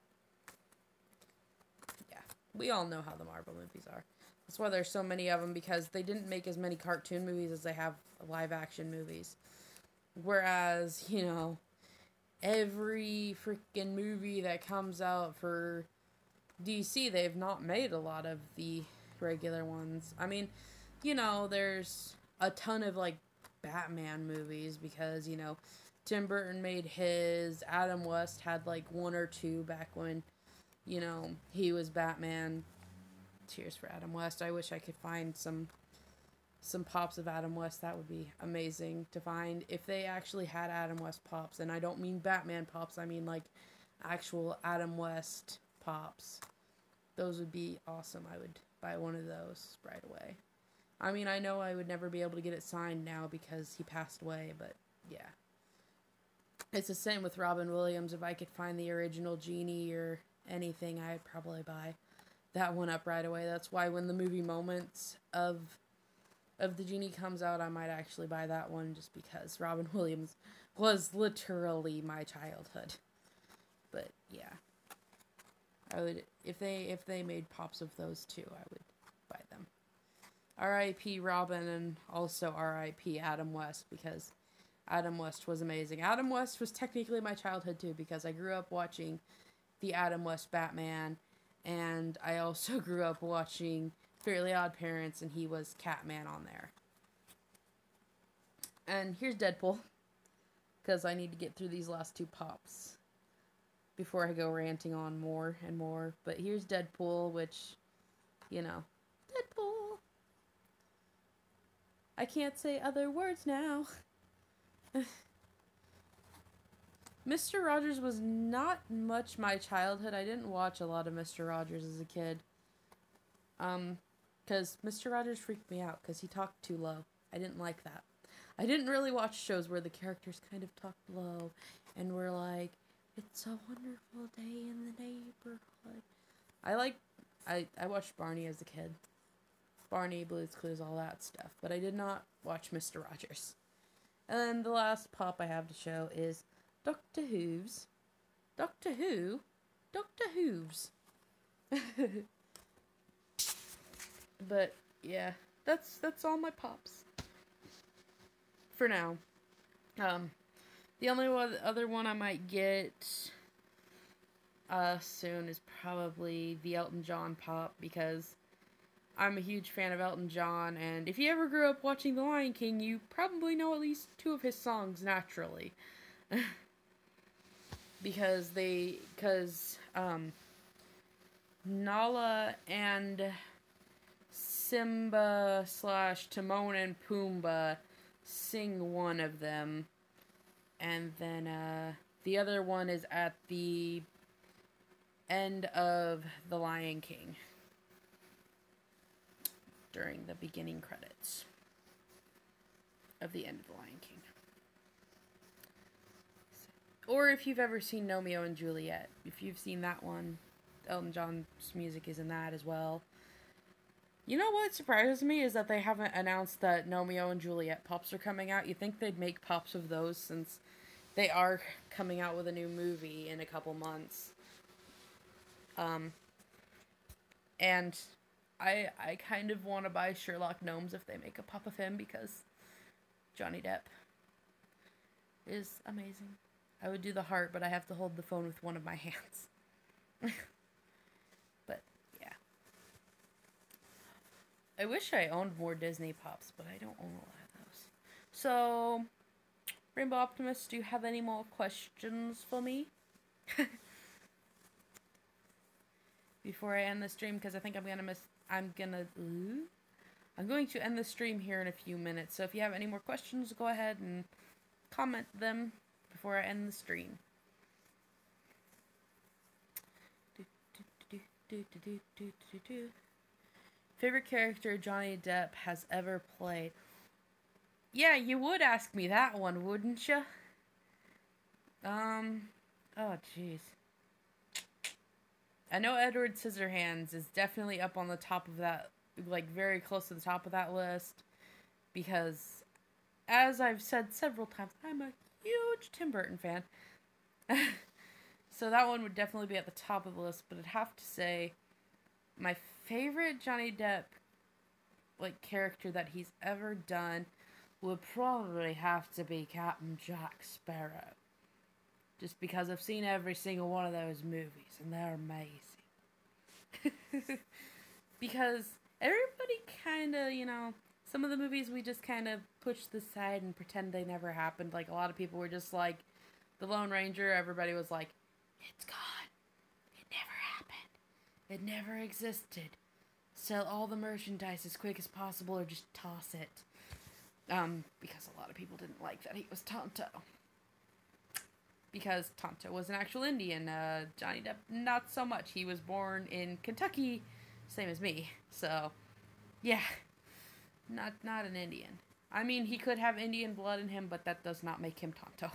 we all know how the Marvel movies are. That's why there's so many of them, because they didn't make as many cartoon movies as they have live action movies. Whereas, every freaking movie that comes out for DC, they've not made a lot of the regular ones. I mean, there's a ton of, Batman movies, because, Tim Burton made his, Adam West had, one or two back when, he was Batman. Cheers for Adam West. I wish I could find some pops of Adam West. That would be amazing to find. If they actually had Adam West pops, and I don't mean Batman pops, I mean, actual Adam West pops. Those would be awesome. I would buy one of those right away. I mean, I know I would never be able to get it signed now because he passed away, but yeah. It's the same with Robin Williams. If I could find the original Genie or anything, I'd probably buy that one up right away. That's why when the movie Moments of the Genie comes out, I might actually buy that one, just because Robin Williams was literally my childhood. But yeah. I would, if they made pops of those two, I would buy them. R.I.P. Robin, and also R.I.P. Adam West, because Adam West was amazing. Adam West was technically my childhood too, because I grew up watching the Adam West Batman, and I also grew up watching Fairly Odd Parents, and he was Catman on there. And here's Deadpool, because I need to get through these last two pops before I go ranting on more and more. But here's Deadpool, which, Deadpool. I can't say other words now. Mr. Rogers was not much my childhood. I didn't watch a lot of Mr. Rogers as a kid. Because Mr. Rogers freaked me out, because he talked too low. I didn't like that. I didn't really watch shows where the characters kind of talked low, and were like, "It's a wonderful day in the neighborhood." I watched Barney as a kid. Barney, Blue's Clues, all that stuff. But I did not watch Mr. Rogers. And then the last pop I have to show is Doctor Who's. Doctor Who? Doctor Who's. But, yeah. That's all my pops. For now. The only other one I might get soon is probably the Elton John pop, because I'm a huge fan of Elton John, and if you ever grew up watching The Lion King, you probably know at least two of his songs naturally. because Nala and Simba slash Timon and Pumbaa sing one of them. And then the other one is at the end of The Lion King. During the beginning credits of the end of The Lion King. Or if you've ever seen Romeo and Juliet. If you've seen that one, Elton John's music is in that as well. You know what surprises me is that they haven't announced that Romeo and Juliet pops are coming out. You'd think they'd make pops of those since they are coming out with a new movie in a couple months. And I kind of want to buy Sherlock Gnomes if they make a pop of him because Johnny Depp is amazing. I would do the heart, but I have to hold the phone with one of my hands. But, yeah. I wish I owned more Disney Pops, but I don't own a lot of those. So, Rainbow Optimist, do you have any more questions for me? Before I end the stream, because I think I'm going to end the stream here in a few minutes. So if you have any more questions, go ahead and comment them before I end the stream. Favorite character Johnny Depp has ever played? Yeah, you would ask me that one, wouldn't you? Oh, jeez. I know Edward Scissorhands is definitely up on the top of that, like, very close to the top of that list. Because, as I've said several times, I'm a huge Tim Burton fan. So that one would definitely be at the top of the list. But I'd have to say, my favorite Johnny Depp, like, character that he's ever done would probably have to be Captain Jack Sparrow. Just because I've seen every single one of those movies, and they're amazing. Because everybody kind of, you know, some of the movies we just kind of push aside and pretend they never happened. Like, a lot of people were just like, The Lone Ranger, everybody was like, it's gone. It never happened. It never existed. Sell all the merchandise as quick as possible or just toss it. Because a lot of people didn't like that he was Tonto. Because Tonto was an actual Indian. Johnny Depp, not so much. He was born in Kentucky, same as me. So, yeah, not an Indian. I mean, he could have Indian blood in him, but that does not make him Tonto.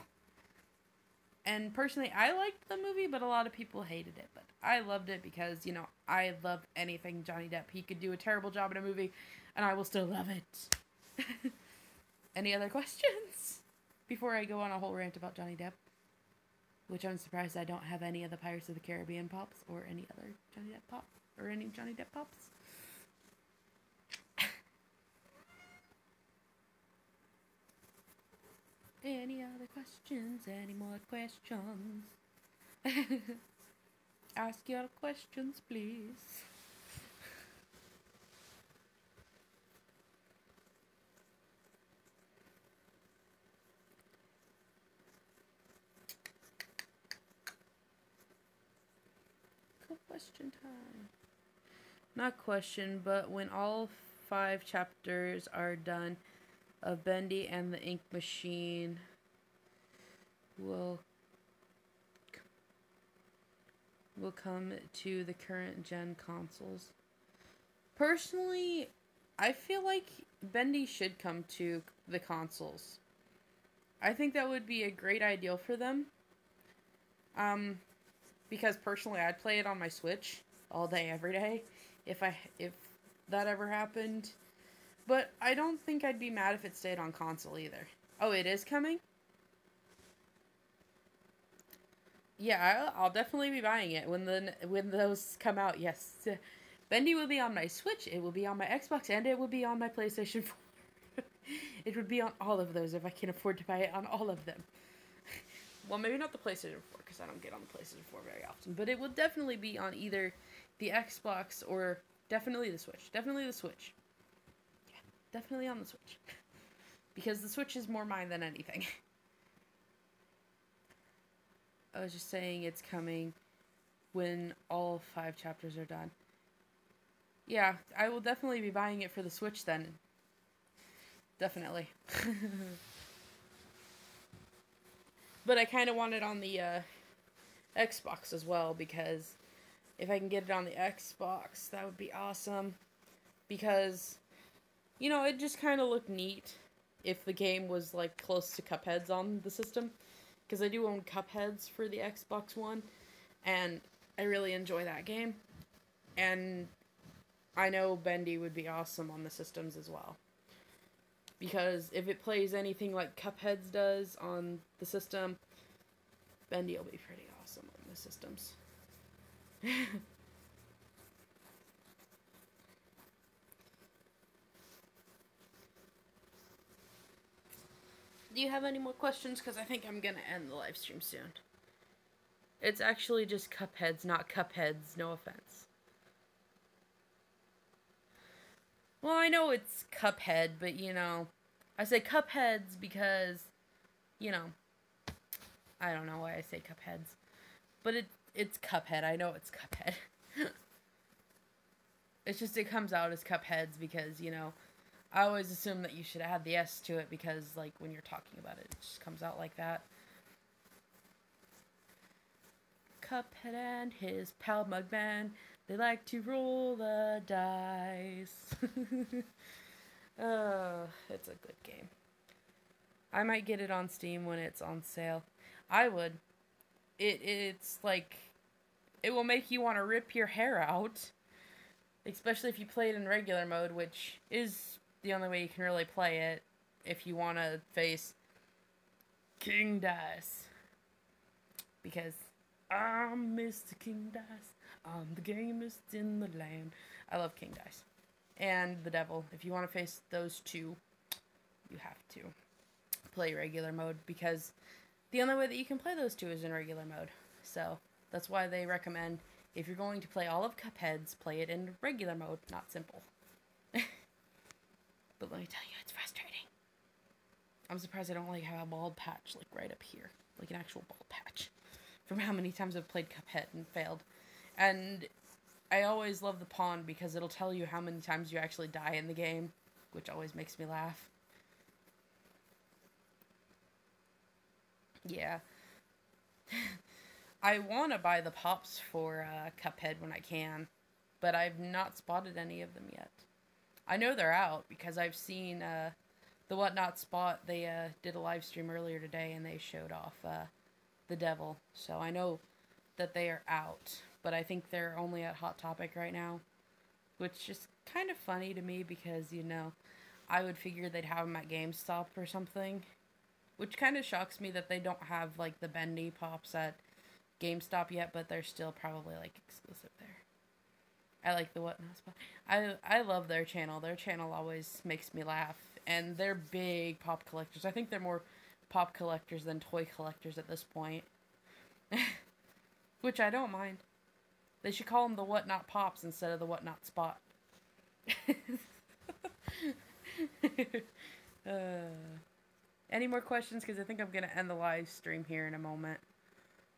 And personally, I liked the movie, but a lot of people hated it. But I loved it because, you know, I love anything Johnny Depp. He could do a terrible job in a movie, and I will still love it. Any other questions? Before I go on a whole rant about Johnny Depp. Which I'm surprised I don't have any of the Pirates of the Caribbean pops or any other Johnny Depp pop or any Johnny Depp pops. Any other questions? Any more questions? Ask your questions, please. Question time. Not question, but when all 5 chapters are done of Bendy and the Ink Machine will come to the current gen consoles. Personally, I feel like Bendy should come to the consoles. I think that would be a great ideal for them. Because personally, I'd play it on my Switch all day, every day, if that ever happened. But I don't think I'd be mad if it stayed on console either. Oh, it is coming? Yeah, I'll definitely be buying it when those come out. Yes, Bendy will be on my Switch. It will be on my Xbox, and it will be on my PlayStation 4. It would be on all of those if I can afford to buy it on all of them. Well, maybe not the PlayStation 4, because I don't get on the PlayStation 4 very often. But it will definitely be on either the Xbox or definitely the Switch. Definitely the Switch. Yeah, definitely on the Switch. Because the Switch is more mine than anything. I was just saying it's coming. when all 5 chapters are done. Yeah, I will definitely be buying it for the Switch then. Definitely. But I kind of want it on the Xbox as well, because if I can get it on the Xbox, that would be awesome. Because, you know, it just kind of looked neat if the game was, like, close to Cuphead's on the system. Because I do own Cuphead's for the Xbox One, and I really enjoy that game. And I know Bendy would be awesome on the systems as well. Because if it plays anything like Cuphead's does on the system, Bendy will be pretty awesome on the systems. Do you have any more questions? Because I think I'm going to end the live stream soon. It's actually just Cuphead's, not Cuphead's. No offense. Well, I know it's Cuphead, but, you know, I say Cupheads because, you know, I don't know why I say Cupheads. But it's Cuphead. I know it's Cuphead. It's just it comes out as Cupheads because, you know, I always assume that you should add the S to it because, like, when you're talking about it, it just comes out like that. Cuphead and his pal Mugman, they like to roll the dice. It's a good game. I might get it on Steam when it's on sale. I would. It's like, it will make you want to rip your hair out. Especially if you play it in regular mode, which is the only way you can really play it if you want to face King Dice. Because I'm Mr. King Dice. I'm the gamest in the land. I love King Dice. And the Devil. If you want to face those two, you have to play regular mode. Because the only way that you can play those two is in regular mode. So, that's why they recommend, if you're going to play all of Cuphead's, play it in regular mode, not simple. But let me tell you, it's frustrating. I'm surprised I don't, like, have a bald patch, like, right up here. Like, an actual bald patch. From how many times I've played Cuphead and failed. And I always love the pawn because it'll tell you how many times you actually die in the game, which always makes me laugh. Yeah. I want to buy the pops for Cuphead when I can, but I've not spotted any of them yet. I know they're out because I've seen the Whatnot Spot. They did a live stream earlier today and they showed off the Devil. So I know that they are out, but I think they're only at Hot Topic right now, which is kind of funny to me because, you know, I would figure they'd have them at GameStop or something, which kind of shocks me that they don't have, like, the Bendy Pops at GameStop yet, but they're still probably, like, exclusive there. I like the Whatnot Spot. I love their channel. Their channel always makes me laugh, and they're big pop collectors. I think they're more pop collectors than toy collectors at this point. Which I don't mind. They should call them the Whatnot Pops instead of the Whatnot Spot. Any more questions? Because I think I'm going to end the live stream here in a moment.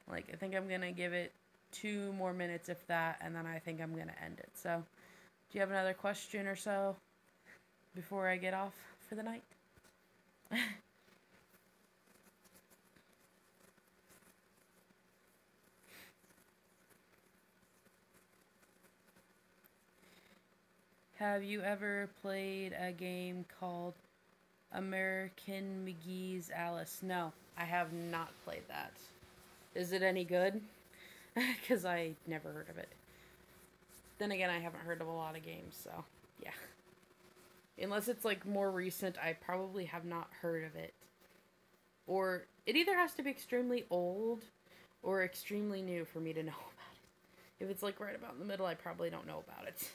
Like, I think I'm going to give it 2 more minutes, if that, and then I think I'm going to end it. So, do you have another question or so before I get off for the night? Have you ever played a game called American McGee's Alice? No, I have not played that. Is it any good? Because I never heard of it. Then again, I haven't heard of a lot of games, so yeah. Unless it's like more recent, I probably have not heard of it. Or it either has to be extremely old or extremely new for me to know about it. If it's like right about in the middle, I probably don't know about it.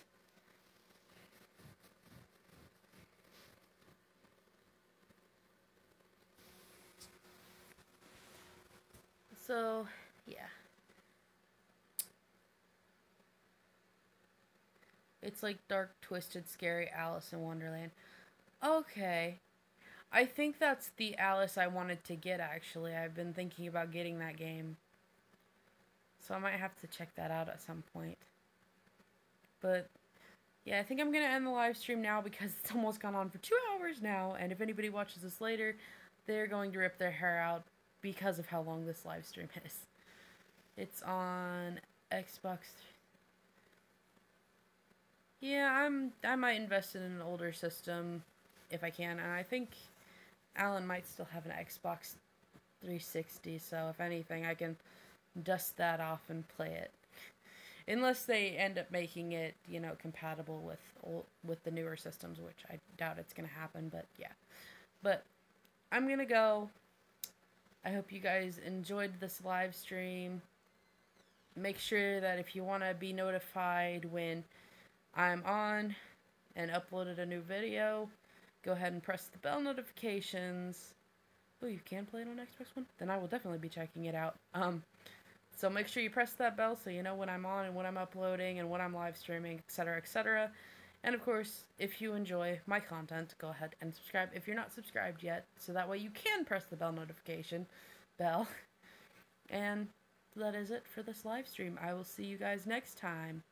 So, yeah. It's like dark, twisted, scary Alice in Wonderland. Okay. I think that's the Alice I wanted to get, actually. I've been thinking about getting that game. So I might have to check that out at some point. But yeah, I think I'm going to end the live stream now because it's almost gone on for 2 hours now. And if anybody watches this later, they're going to rip their hair out because of how long this live stream is. It's on Xbox. Yeah, I might invest in an older system if I can. And I think Alan might still have an Xbox 360. So if anything, I can dust that off and play it. Unless they end up making it, you know, compatible with the newer systems, which I doubt it's going to happen, but yeah. But I'm going to go. I hope you guys enjoyed this live stream. Make sure that if you want to be notified when I'm on and uploaded a new video, go ahead and press the bell notifications. Oh, you can play it on Xbox One? Then I will definitely be checking it out. So make sure you press that bell so you know when I'm on and when I'm uploading and when I'm live streaming, etc., etc. And of course, if you enjoy my content, go ahead and subscribe if you're not subscribed yet, so that way you can press the bell notification bell. And that is it for this live stream. I will see you guys next time.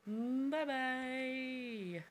Bye-bye.